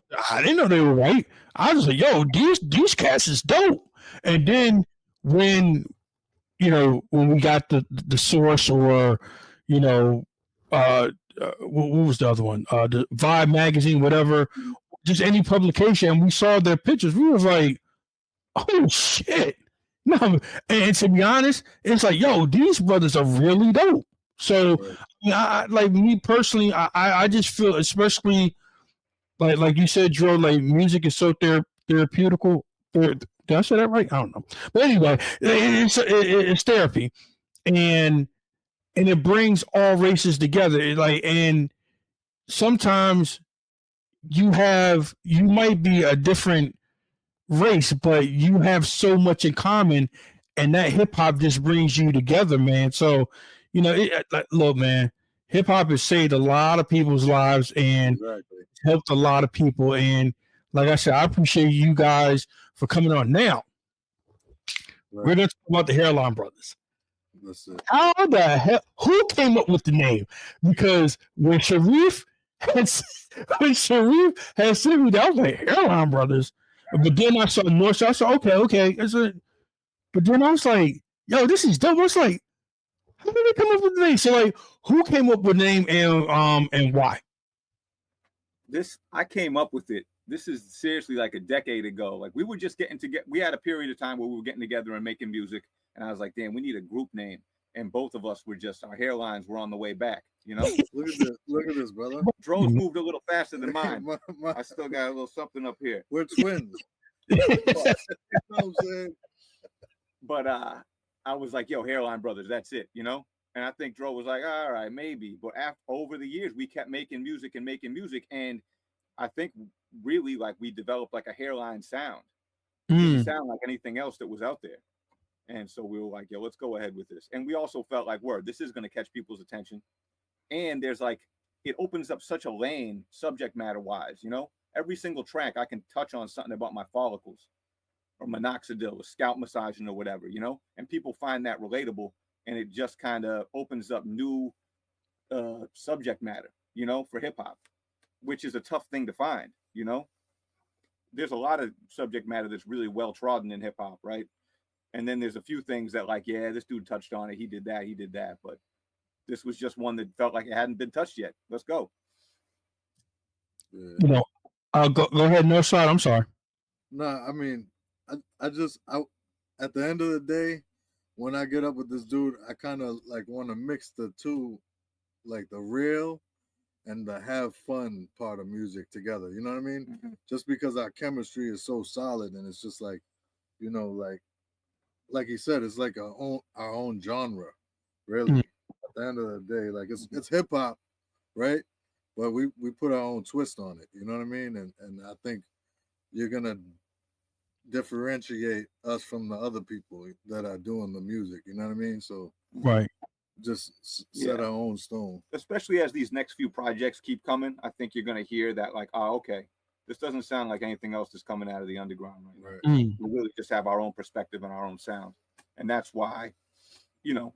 know they were white. I was like, yo, these cats is dope. And then when when we got the source, or what was the other one? The Vibe magazine, whatever, just any publication, we saw their pictures. We was like, oh shit. No, and to be honest, it's like, yo, these brothers are really dope. So, like me personally, I just feel, especially like you said, Dro, like music is so therapeutical. Did I say that right? I don't know, but anyway, it's therapy, and it brings all races together. And sometimes you might be a different race, but you have so much in common, and that hip hop just brings you together, man. So, look, man, hip hop has saved a lot of people's lives and helped a lot of people. And like I said, I appreciate you guys for coming on. Now, we're going to talk about the Hairline Brothers. That's it. How the hell? Who came up with the name? Because when Sharif had said me that, I was like, Hairline Brothers. But then I saw North. I said, okay. But then I was like, yo, this is dope. I was like, how did they come up with the name? So like, who came up with the name and why? I came up with it. This is seriously like a decade ago. Like we were just we had a period of time where we were getting together and making music. And I was like, damn, we need a group name. And both of us were our hairlines were on the way back, Look at this, brother. Dro's moved a little faster than mine. I still got a little something up here. We're twins. You know what I'm saying? But I was like, yo, Hairline Brothers, that's it, And I think Dro was like, all right, maybe. But over the years, we kept making music. And I think really like we developed like a hairline sound. It didn't sound like anything else that was out there. And so we were like, yo, let's go ahead with this. And we also felt like, this is going to catch people's attention. And there's like, it opens up such a lane subject matter wise, Every single track I can touch on something about my follicles or minoxidil or scalp massaging or whatever, And people find that relatable, and it just kind of opens up new subject matter, for hip hop, which is a tough thing to find, There's a lot of subject matter that's really well trodden in hip hop, right? And then there's a few things that like, yeah, this dude touched on it. He did that. But this was just one that felt like it hadn't been touched yet. Let's go. Yeah. Go ahead. No side. I'm sorry. No, I mean, I at the end of the day, when I get up with this dude, I kind of like want to mix the two, like the real and the have fun part of music together. You know what I mean? Mm-hmm. Just because our chemistry is so solid, and it's just like, like he said, it's like our own genre, really. At the end of the day, like it's hip hop, right? But we put our own twist on it. You know what I mean? And I think you're gonna differentiate us from the other people that are doing the music. You know what I mean? So right, just set our own stone. Especially as these next few projects keep coming, I think you're gonna hear that like, oh, okay, this doesn't sound like anything else that's coming out of the underground right now. We really just have our own perspective and our own sound. And that's why,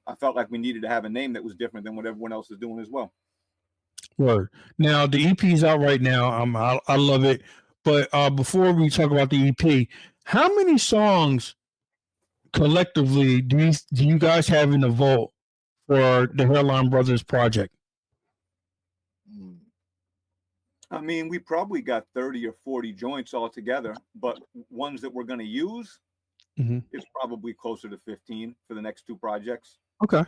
I felt like we needed to have a name that was different than what everyone else is doing as well. Word. Now, the EP is out right now. I love it. But before we talk about the EP, how many songs collectively do you guys have in the vault for the Hairline Brothers project? I mean, we probably got 30 or 40 joints all together, but ones that we're going to use is probably closer to 15 for the next two projects. Okay.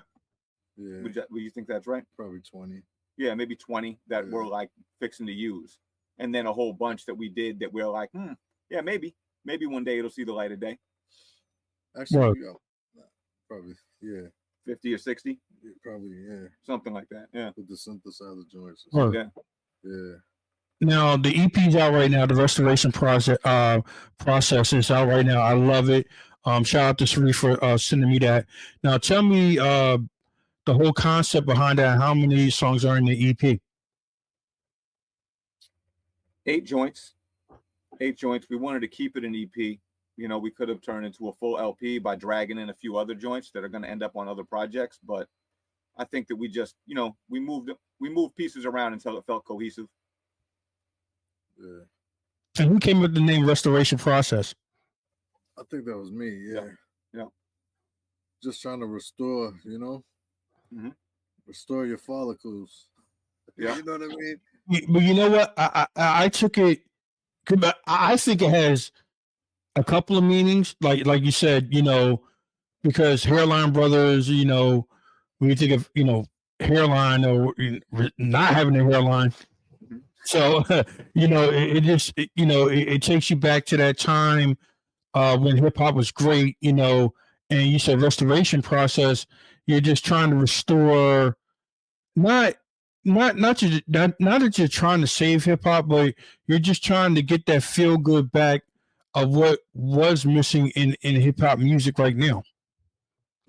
Yeah. Would you think that's right? Probably 20. Yeah, maybe 20 that we're like fixing to use. And then a whole bunch that we did that we're like, yeah, maybe one day it'll see the light of day. Actually, probably, yeah. 50 or 60? Yeah, probably, yeah. Something like that, yeah. With the synthesizer joints. Yeah. Yeah. Now, the EP's out right now. The restoration process is out right now. I love it. Shout out to Sri for sending me that. Now, tell me the whole concept behind that. How many songs are in the EP? 8 joints. We wanted to keep it an EP. We could have turned into a full LP by dragging in a few other joints that are going to end up on other projects. But I think that we just, we moved pieces around until it felt cohesive. Yeah. And who came up with the name Restoration Process? I think that was me. Yeah. Yeah. Just trying to restore, you know, restore your follicles. Yeah. You know what I mean? But you know what? I took it. I think it has a couple of meanings. Like you said, you know, because Hairline Brothers, you know, when you think of, you know, hairline or not having a hairline. So, you know, it just, you know, it takes you back to that time when hip hop was great, you know, and you said restoration process. You're just trying to restore, not not that you're trying to save hip hop, but you're just trying to get that feel good back of what was missing in hip hop music right now.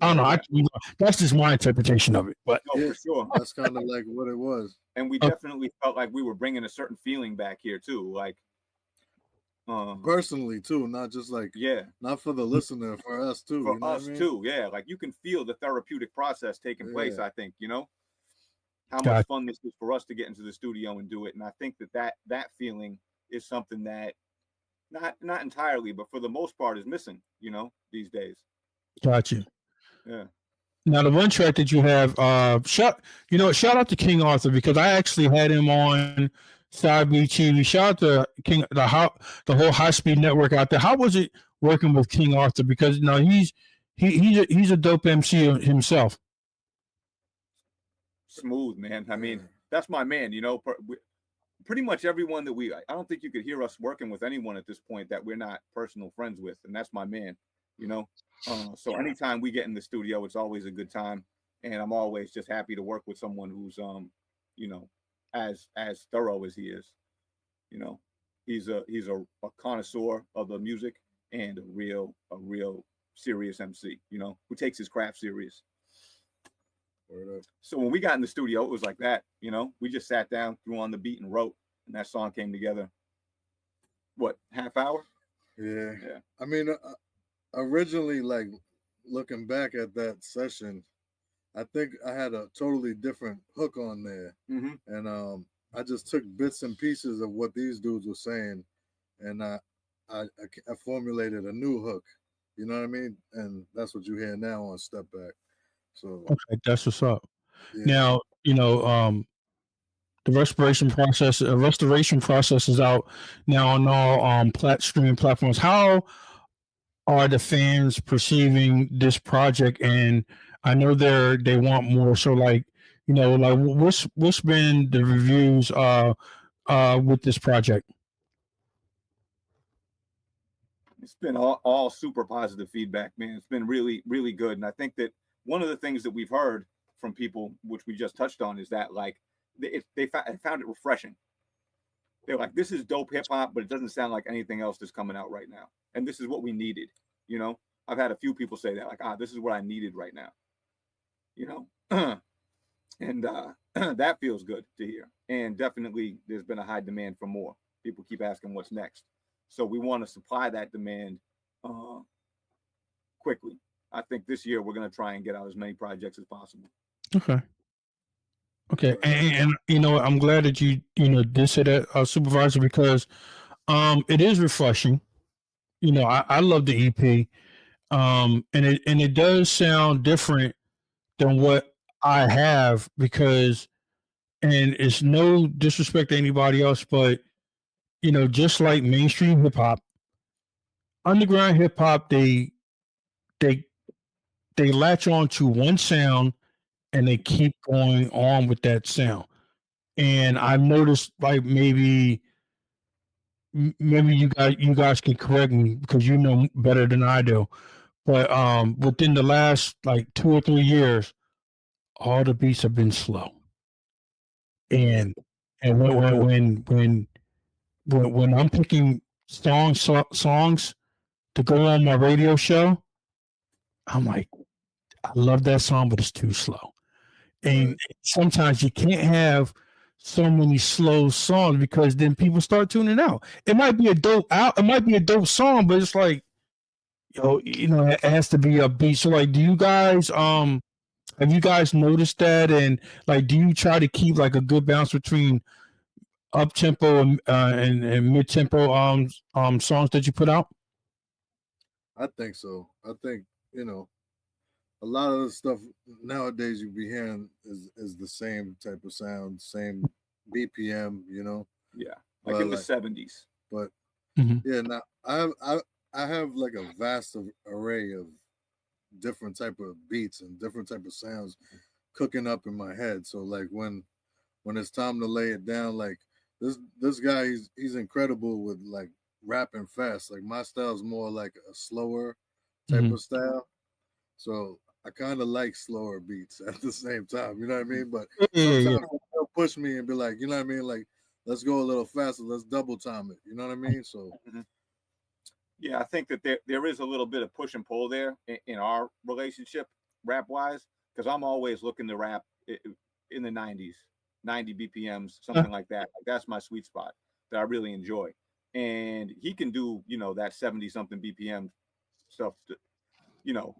I don't know. That's just my interpretation of it. But No, for sure. That's kind of like what it was. And we definitely felt like we were bringing a certain feeling back here too, like personally too, not just like not for the listener, for us too. For you know us what I mean? too, yeah. Like you can feel the therapeutic process taking place. I think, you know, how Got much fun this is for us to get into the studio and do it. And I think that feeling is something that not entirely, but for the most part is missing, you know, these days. Got you. Yeah. Now the one track that you have, shout out to King Arthur, because I actually had him on Side B TV. Shout out to King, the whole High Speed Network out there. How was it working with King Arthur? Because you know he's a dope MC himself. Smooth, man. I mean, that's my man. You know, pretty much everyone that I don't think you could hear us working with anyone at this point that we're not personal friends with, and that's my man. You know. So anytime we get in the studio, it's always a good time, and I'm always just happy to work with someone who's, you know, as thorough as he is. You know, he's a connoisseur of the music and a real serious MC. You know, who takes his craft serious. So when we got in the studio, it was like that. You know, we just sat down, threw on the beat, and wrote, and that song came together. What, half hour? Yeah. I mean. Originally, like looking back at that session, I think I had a totally different hook on there, and I just took bits and pieces of what these dudes were saying, and I formulated a new hook. You know what I mean? And that's what you hear now on Step Back. So okay, that's what's up. Yeah. Now you know the restoration process is out now on all streaming platforms. How are the fans perceiving this project? And I know they want more. So like, you know, like what's been the reviews with this project? It's been all super positive feedback, man. It's been really, really good. And I think that one of the things that we've heard from people, which we just touched on, is that like they found it refreshing. They're like, this is dope hip hop, but it doesn't sound like anything else that's coming out right now. And this is what we needed. You know, I've had a few people say that, like, this is what I needed right now. You know, and that feels good to hear. And definitely there's been a high demand for more. People keep asking what's next. So we want to supply that demand quickly. I think this year we're going to try and get out as many projects as possible. Okay. And you know, I'm glad that you did say that, Supervisor, because it is refreshing. You know, I love the EP. And it does sound different than what I have, because, and it's no disrespect to anybody else, but you know, just like mainstream hip hop, underground hip hop, they latch on to one sound and they keep going on with that sound. And I've noticed, like, maybe you guys can correct me because you know better than I do. But within the last like 2 or 3 years, all the beats have been slow. And when I'm picking songs to go on my radio show, I'm like, I love that song, but it's too slow. And sometimes you can't have so many slow songs because then people start tuning out. It might be a dope song, but it's like, yo, you know, it has to be a beat. So like, do you guys have you guys noticed that? And like, do you try to keep like a good balance between up tempo and mid tempo songs that you put out? I think so. I think, a lot of the stuff nowadays you be hearing is the same type of sound, same BPM, Yeah, like but in the 70s. but Mhm. yeah, now I have like a vast array of different type of beats and different type of sounds cooking up in my head. So like when it's time to lay it down, like this guy, he's incredible with like rapping fast. Like my style is more like a slower type Mhm. of style. So I kind of like slower beats at the same time. You know what I mean? But Yeah. sometimes he'll push me and be like, you know what I mean? Like, let's go a little faster. Let's double time it. You know what I mean? So Mhm. Yeah, I think that there is a little bit of push and pull there in our relationship, rap wise, because I'm always looking to rap in the 90s, 90 BPMs, something like that. Like that's my sweet spot that I really enjoy. And he can do, that 70 something BPM stuff, you know,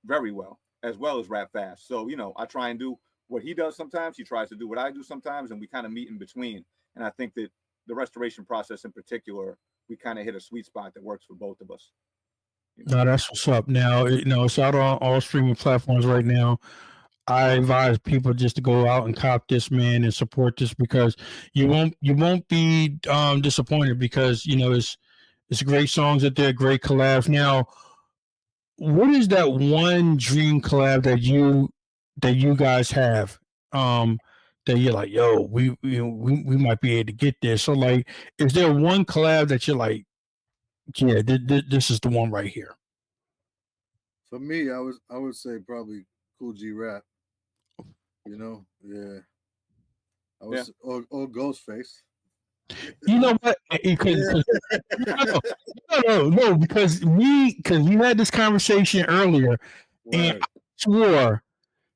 very well as rap fast. So, I try and do what he does sometimes. He tries to do what I do sometimes, and we kind of meet in between. And I think that the restoration process in particular, we kind of hit a sweet spot that works for both of us. No, that's what's up. Now, it's out on all streaming platforms right now. I advise people just to go out and cop this, man, and support this because you won't be disappointed because it's great songs out there, great collabs. Now, what is that one dream collab that you guys have? That you're like, yo, we might be able to get this. So, like, is there one collab that you're like, yeah, this is the one right here? for me, I would say probably Cool G Rap. Yeah. I Yeah. was or Ghostface. You know what? Because no, because we had this conversation earlier, and Word. I swore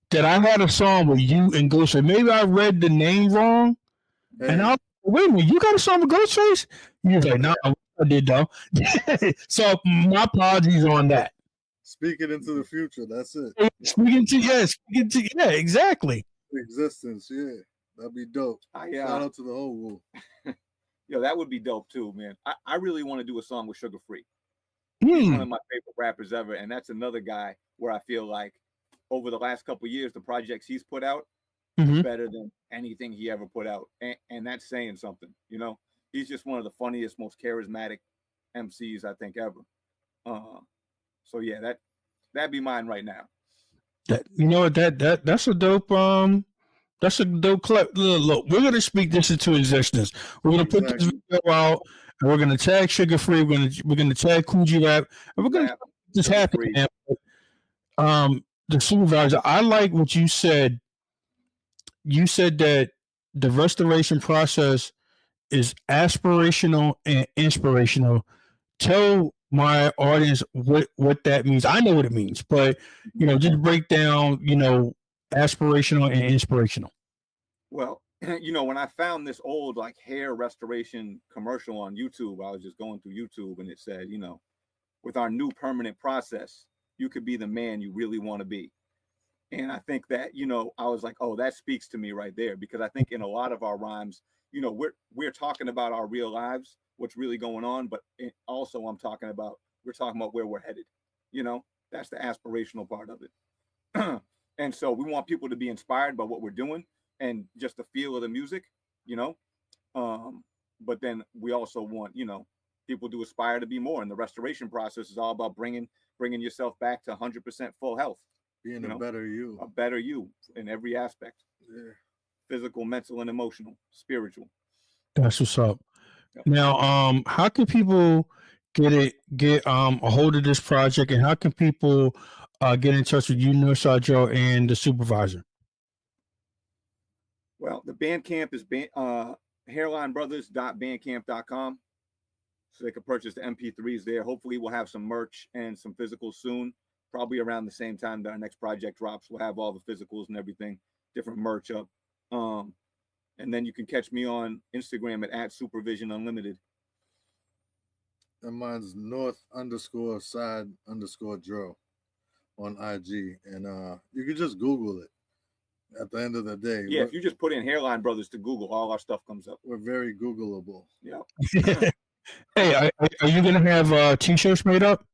that I had a song with you and Ghostface. Maybe I read the name wrong, and Hey, wait a minute, you got a song with Ghostface? You was like, no, I did though. So my apologies on that. speaking into the future, that's it. Speaking to exactly. Existence, yeah. That'd be dope. I Shout out to the whole Wu. that would be dope too, man. I really want to do a song with Sugar Free. He's one Hmm. of my favorite rappers ever, and that's another guy where I feel like over the last couple of years, the projects he's put out is Mm-hmm. better than anything he ever put out, and that's saying something. He's just one of the funniest, most charismatic MCs I think ever. Uh, so yeah, that'd be mine right now. That you know what that's a dope That's a dope clip. Look, we're gonna speak this into existence. We're gonna put this Exactly. video out, and we're gonna tag Sugar Free. We're gonna tag Coogee Rap, and we're gonna Rap, make this Sugar happen. Free. Man. The supervisor. I like what you said. You said that the restoration process is aspirational and inspirational. Tell my audience what that means. I know what it means, but just break down. Aspirational and inspirational. Well, when I found this old like hair restoration commercial on YouTube, I was just going through YouTube and it said, with our new permanent process, you could be the man you really want to be. And I think that, I was like, oh, that speaks to me right there. Because I think in a lot of our rhymes, we're talking about our real lives, what's really going on, but also we're talking about where we're headed. That's the aspirational part of it. And so we want people to be inspired by what we're doing and just the feel of the music, you know. But then we also want, people to aspire to be more. And the restoration process is all about bringing yourself back to 100% full health. Being a better you. A better you in every aspect: Yeah. physical, mental, and emotional, spiritual. That's what's up. Yep. Now, how can people get a hold of this project, and how can people get in touch with you, Northside Joe, and the supervisor? Well, the Bandcamp is hairlinebrothers.bandcamp.com. So they can purchase the MP3s there. Hopefully, we'll have some merch and some physicals soon. Probably around the same time that our next project drops, we'll have all the physicals and everything, different merch up. And then you can catch me on Instagram at Supervision Unlimited. And mine's North_side_Dro on IG. And you can just Google it. at the end of the day. Yeah, if you just put in Hairline Brothers to Google, all our stuff comes up. We're very Googleable. Yeah. Hey, are you gonna have t-shirts made up?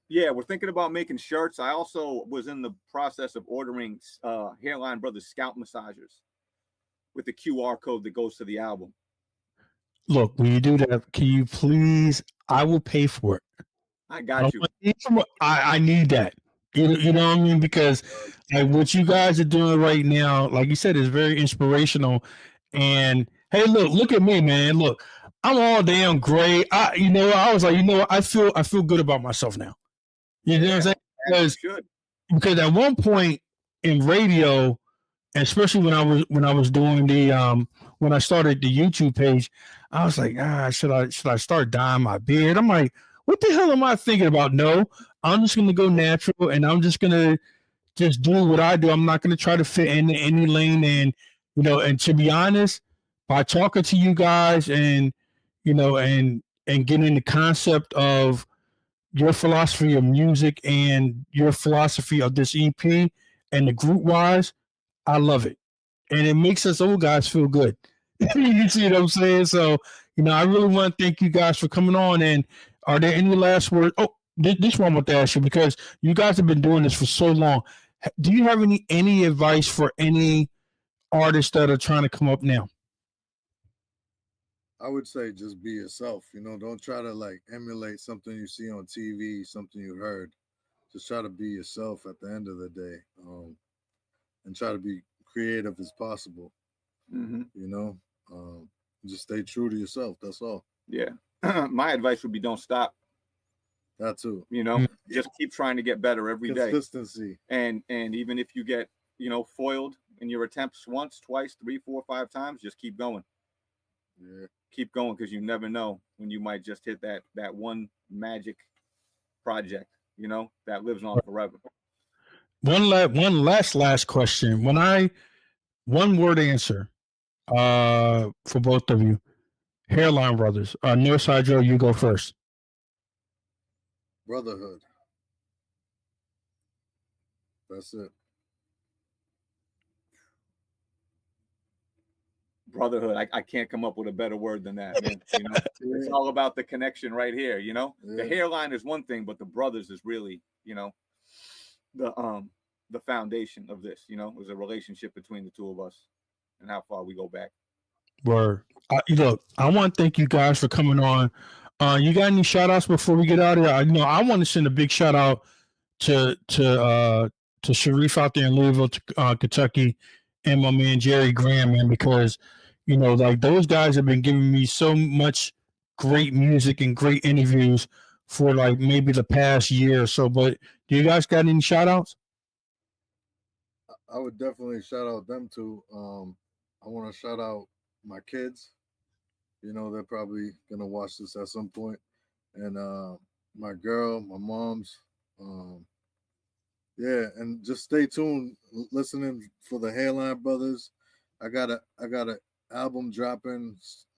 Yeah, we're thinking about making shirts. I also was in the process of ordering Hairline Brothers scalp massagers with the QR code that goes to the album. Look, when you do that, can you please? I will pay for it. I got you. I need that. You know what I mean? Because like what you guys are doing right now, like you said, is very inspirational. And hey, look at me, man. Look, I'm all damn great. I was like, I feel good about myself now. You know what I'm saying? Because at one point in radio, especially when I was doing the when I started the YouTube page, I was like, should I start dyeing my beard? I'm like, what the hell am I thinking about? No, I'm just gonna go natural, and I'm just gonna just do what I do. I'm not gonna try to fit in any lane, and to be honest, by talking to you guys and getting the concept of your philosophy of music and your philosophy of this EP and the group wise, I love it. And it makes us old guys feel good. You see what I'm saying? So, I really want to thank you guys for coming on. And are there any last words? Oh, this one I want to ask you, because you guys have been doing this for so long. Do you have any advice for any artists that are trying to come up now? I would say just be yourself. Don't try to like emulate something you see on TV, something you heard. Just try to be yourself at the end of the day, and try to be creative as possible. Just stay true to yourself. That's all. Yeah. My advice would be don't stop. That too. Just keep trying to get better every day. Consistency. And even if you get, foiled in your attempts once, twice, 3, 4, 5 times, just keep going. Yeah. Keep going, because you never know when you might just hit that one magic project, that lives on forever. One last question. One word answer for both of you. Hairline Brothers. Northside Joe, you go first. Brotherhood. That's it. Brotherhood. I can't come up with a better word than that, man. It's all about the connection right here. The hairline is one thing, but the brothers is really, the foundation of this. Was a relationship between the two of us and how far we go back. Word. Look, I want to thank you guys for coming on. You got any shout outs before we get out of here? I want to send a big shout out to Sharif out there in Louisville, Kentucky, and my man Jerry Graham, man, because like those guys have been giving me so much great music and great interviews for like maybe the past year or so. But do you guys got any shout outs? I would definitely shout out them too. I want to shout out my kids. They're probably gonna watch this at some point. And my girl, my mom's. And just stay tuned, listening for the Hairline Brothers. I got a album dropping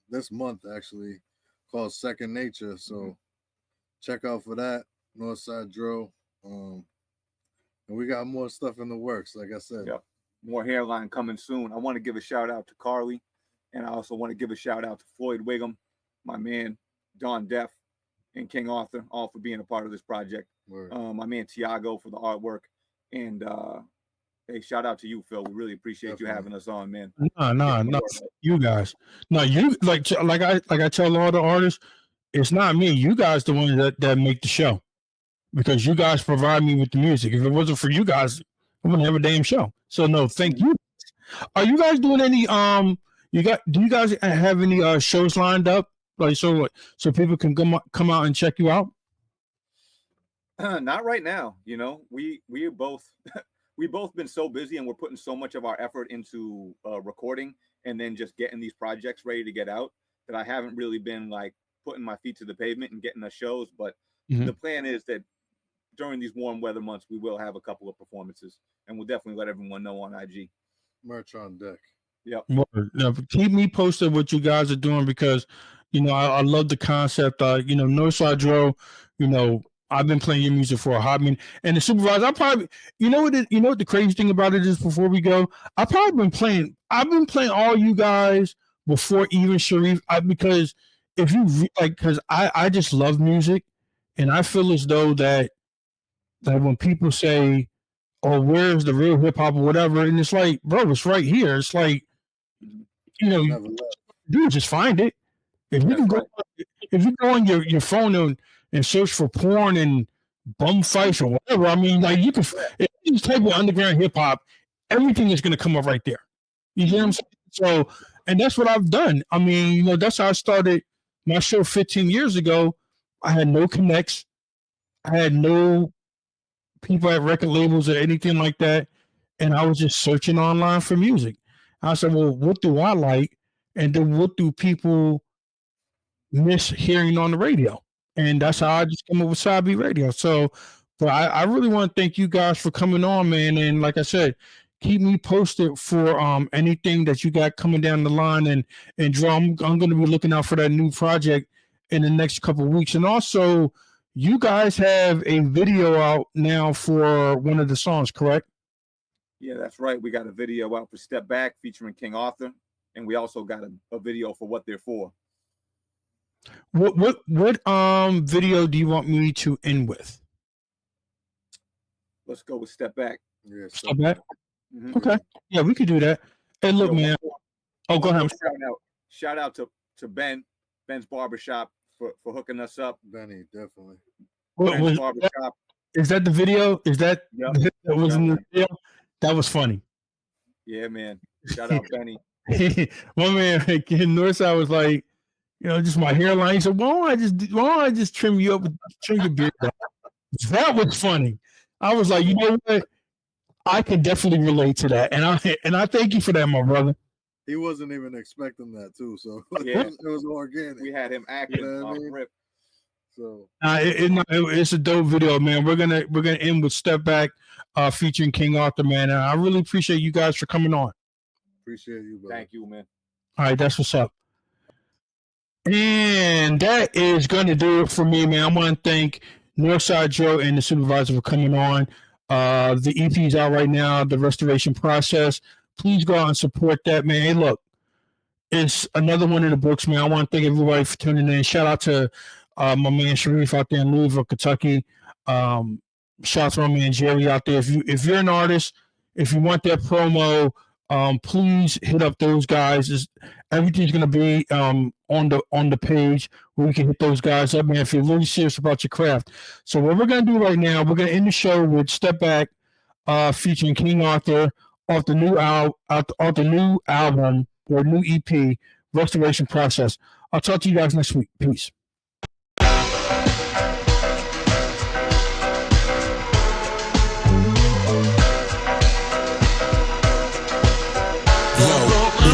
this month actually called Second Nature. So check out for that. Northside Dro. And we got more stuff in the works, like I said. Yep. More Hairline coming soon. I want to give a shout out to Carly, and I also want to give a shout out to Floyd Wiggum, my man Don Deaf, and King Arthur, all for being a part of this project. My man Tiago for the artwork, and hey, shout out to you, Phil. We really appreciate you having us on, man. No, you guys. No, you like I tell all the artists, it's not me. You guys the ones that make the show, because you guys provide me with the music. If it wasn't for you guys, I wouldn't have a damn show. So no, thank you. Are you guys doing any do you guys have any shows lined up, like so people can come out and check you out? Not right now. We are both we've both been so busy, and we're putting so much of our effort into recording and then just getting these projects ready to get out, that I haven't really been like putting my feet to the pavement and getting us shows. But the plan is that during these warm weather months, we will have a couple of performances, and we'll definitely let everyone know on IG. Merch on deck. Yep. Now, keep me posted what you guys are doing, because I love the concept. Northside Dro, I've been playing your music for a hot minute. And the Supervisor, I probably, you know what the crazy thing about it is before we go? I've been playing all you guys before even Sharif, because if you because I just love music, and I feel as though that when people say, "Oh, where's the real hip hop or whatever," and it's like, bro, it's right here. It's like, dude, just find it. If you can go on your phone and search for porn and bum fights or whatever, I mean, like you can, if you just type in underground hip hop, everything is going to come up right there. You see what I'm saying? So, and that's what I've done. I mean, that's how I started my show 15 years ago. I had no connects. I had no people at record labels or anything like that. And I was just searching online for music. I said, well, what do I like? And then what do people miss hearing on the radio? And that's how I just came up with Side B Radio. So, but I really want to thank you guys for coming on, man. And like I said, keep me posted for anything that you got coming down the line. And Dro, I'm going to be looking out for that new project in the next couple of weeks. And also, you guys have a video out now for one of the songs, correct? Yeah, that's right. We got a video out for Step Back featuring King Arthur. And we also got a video for What They're For. What video do you want me to end with? Let's go with Step Back. Yeah, Step Back. Mm-hmm. Okay. Yeah, we could do that. Hey, look, man. Oh, go ahead. Shout out to Ben's Barbershop for hooking us up. Benny, definitely. Ben's Barbershop. Is that the video? Is that that was in the video? That was funny. Yeah, man. Shout out Benny. My man Northside was like, just my hairline. He said, why don't I just trim you up, trim your beard down? That was funny. I was like, you know what? I can definitely relate to that. And I thank you for that, my brother. He wasn't even expecting that too. So yeah, it was organic. We had him acting off rip. So it's a dope video, man. We're gonna end with Step Back, featuring King Arthur, man. And I really appreciate you guys for coming on. Appreciate you, brother. Thank you, man. All right, that's what's up. And that is going to do it for me, man. I want to thank Northside Dro and the Supervisor for coming on. The EP is out right now, The Restoration Process. Please go out and support that, man. Hey, look, it's another one in the books, man. I want to thank everybody for tuning in. Shout out to my man Sharif out there in Louisville, Kentucky. Shout out to my man Jerry out there. If you're an artist, if you want that promo, please hit up those guys. Everything's gonna be on the page where you can hit those guys up, man, if you're really serious about your craft. So what we're gonna do right now, we're gonna end the show with Step Back, featuring King Arthur off the new album or new EP, Restoration Process. I'll talk to you guys next week. Peace.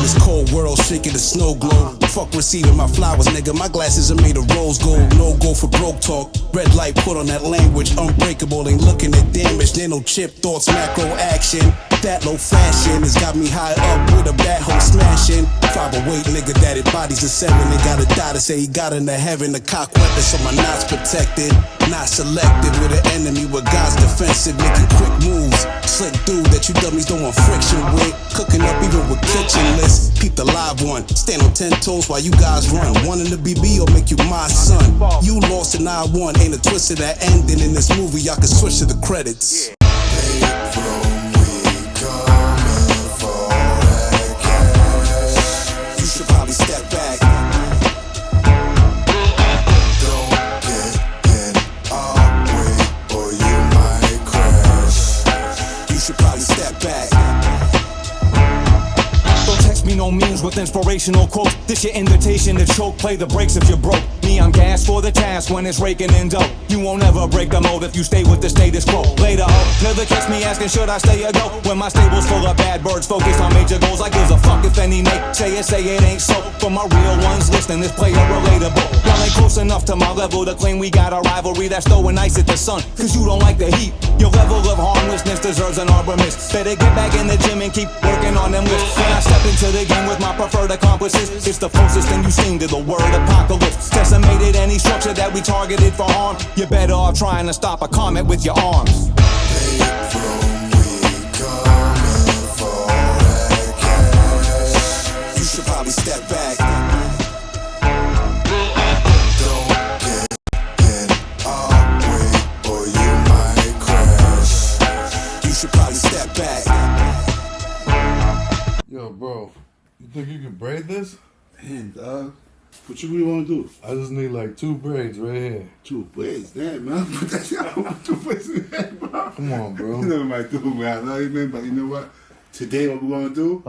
This cold world shaking the snow globe. Fuck receiving my flowers, nigga. My glasses are made of rose gold. No go for broke talk. Red light put on that language. Unbreakable, ain't looking at damage. There no chip thoughts, macro action. That low fashion has got me high up with a bat hole smashing. 508 nigga that it bodies a 7. They got a die to say he got into heaven. The cock weapon so my knots protected. Not selective with an enemy with God's defensive. Making quick moves. Slick dude that you dummies don't want friction with. Cooking up even with kitchen lists. Peep the live one. Stand on 10 toes while you guys run. One in the BB or make you my son. You lost and I won. Ain't a twist of that ending in this movie. Y'all can switch to the credits. You should probably step back. Don't get in our way or you might crash. You should probably step back. Don't text me no memes with inspirational quotes. This your invitation to choke, play the brakes if you're broke. Me, I'm gas for the task when it's raking in dough. You won't ever break the mold if you stay with the status quo. Later, never catch me asking should I stay or go. When my stable's full of bad birds focused on major goals, I gives a fuck if any mate say it ain't so. For my real ones listening, this player relatable. Y'all ain't close enough to my level to claim we got a rivalry that's throwing ice at the sun. Cause you don't like the heat. Your level of harmlessness deserves an arbor miss. Better get back in the gym and keep working on them lifts. When I step into the begin with my preferred accomplices. It's the closest thing you've seen to the word apocalypse. Decimated any structure that we targeted for harm. You're better off trying to stop a comet with your arms. You should probably step back. Step back. Yo, bro, you think you can braid this? Damn, dog. What you really want to do? I just need like 2 braids right here. 2 braids? Damn, man. Put that shit on 2 braids in there, bro. Come on, bro. You know what I do, man. I love you, man. But you know what? Today, what we want to do?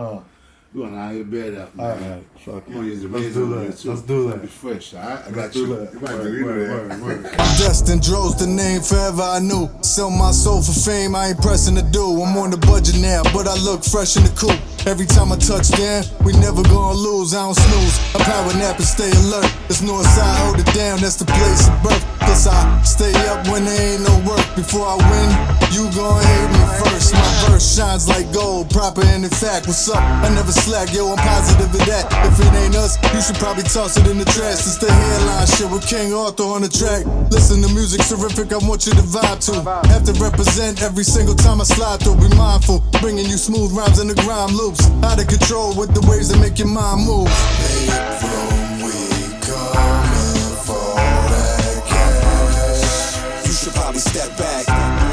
We're going to iron your bed out, man. All right. Fuck Come on, use the Let's razor do that. too. Let's do that. Be fresh, all right? I got Let's you. do that. You might do, you know that. Word. Destin' Dro's the name forever I knew. Sell my soul for fame, I ain't pressing to do. I'm on the budget now, but I look fresh in the coop. Every time I touch down, we never gonna lose, I don't snooze. I power nap and stay alert. It's north side, hold it down, that's the place of birth. Plus I stay up when there ain't no work. Before I win, you gon' hate me first. My verse shines like gold, proper and in fact. What's up? I never slack, yo, I'm positive of that. If it ain't us, you should probably toss it in the trash. It's the hairline shit with King Arthur on the track. Listen, the music's terrific, I want you to vibe to. Have to represent every single time I slide through. Be mindful, bringing you smooth rhymes in the grime loops. Out of control with the waves that make your mind move. You should probably step back.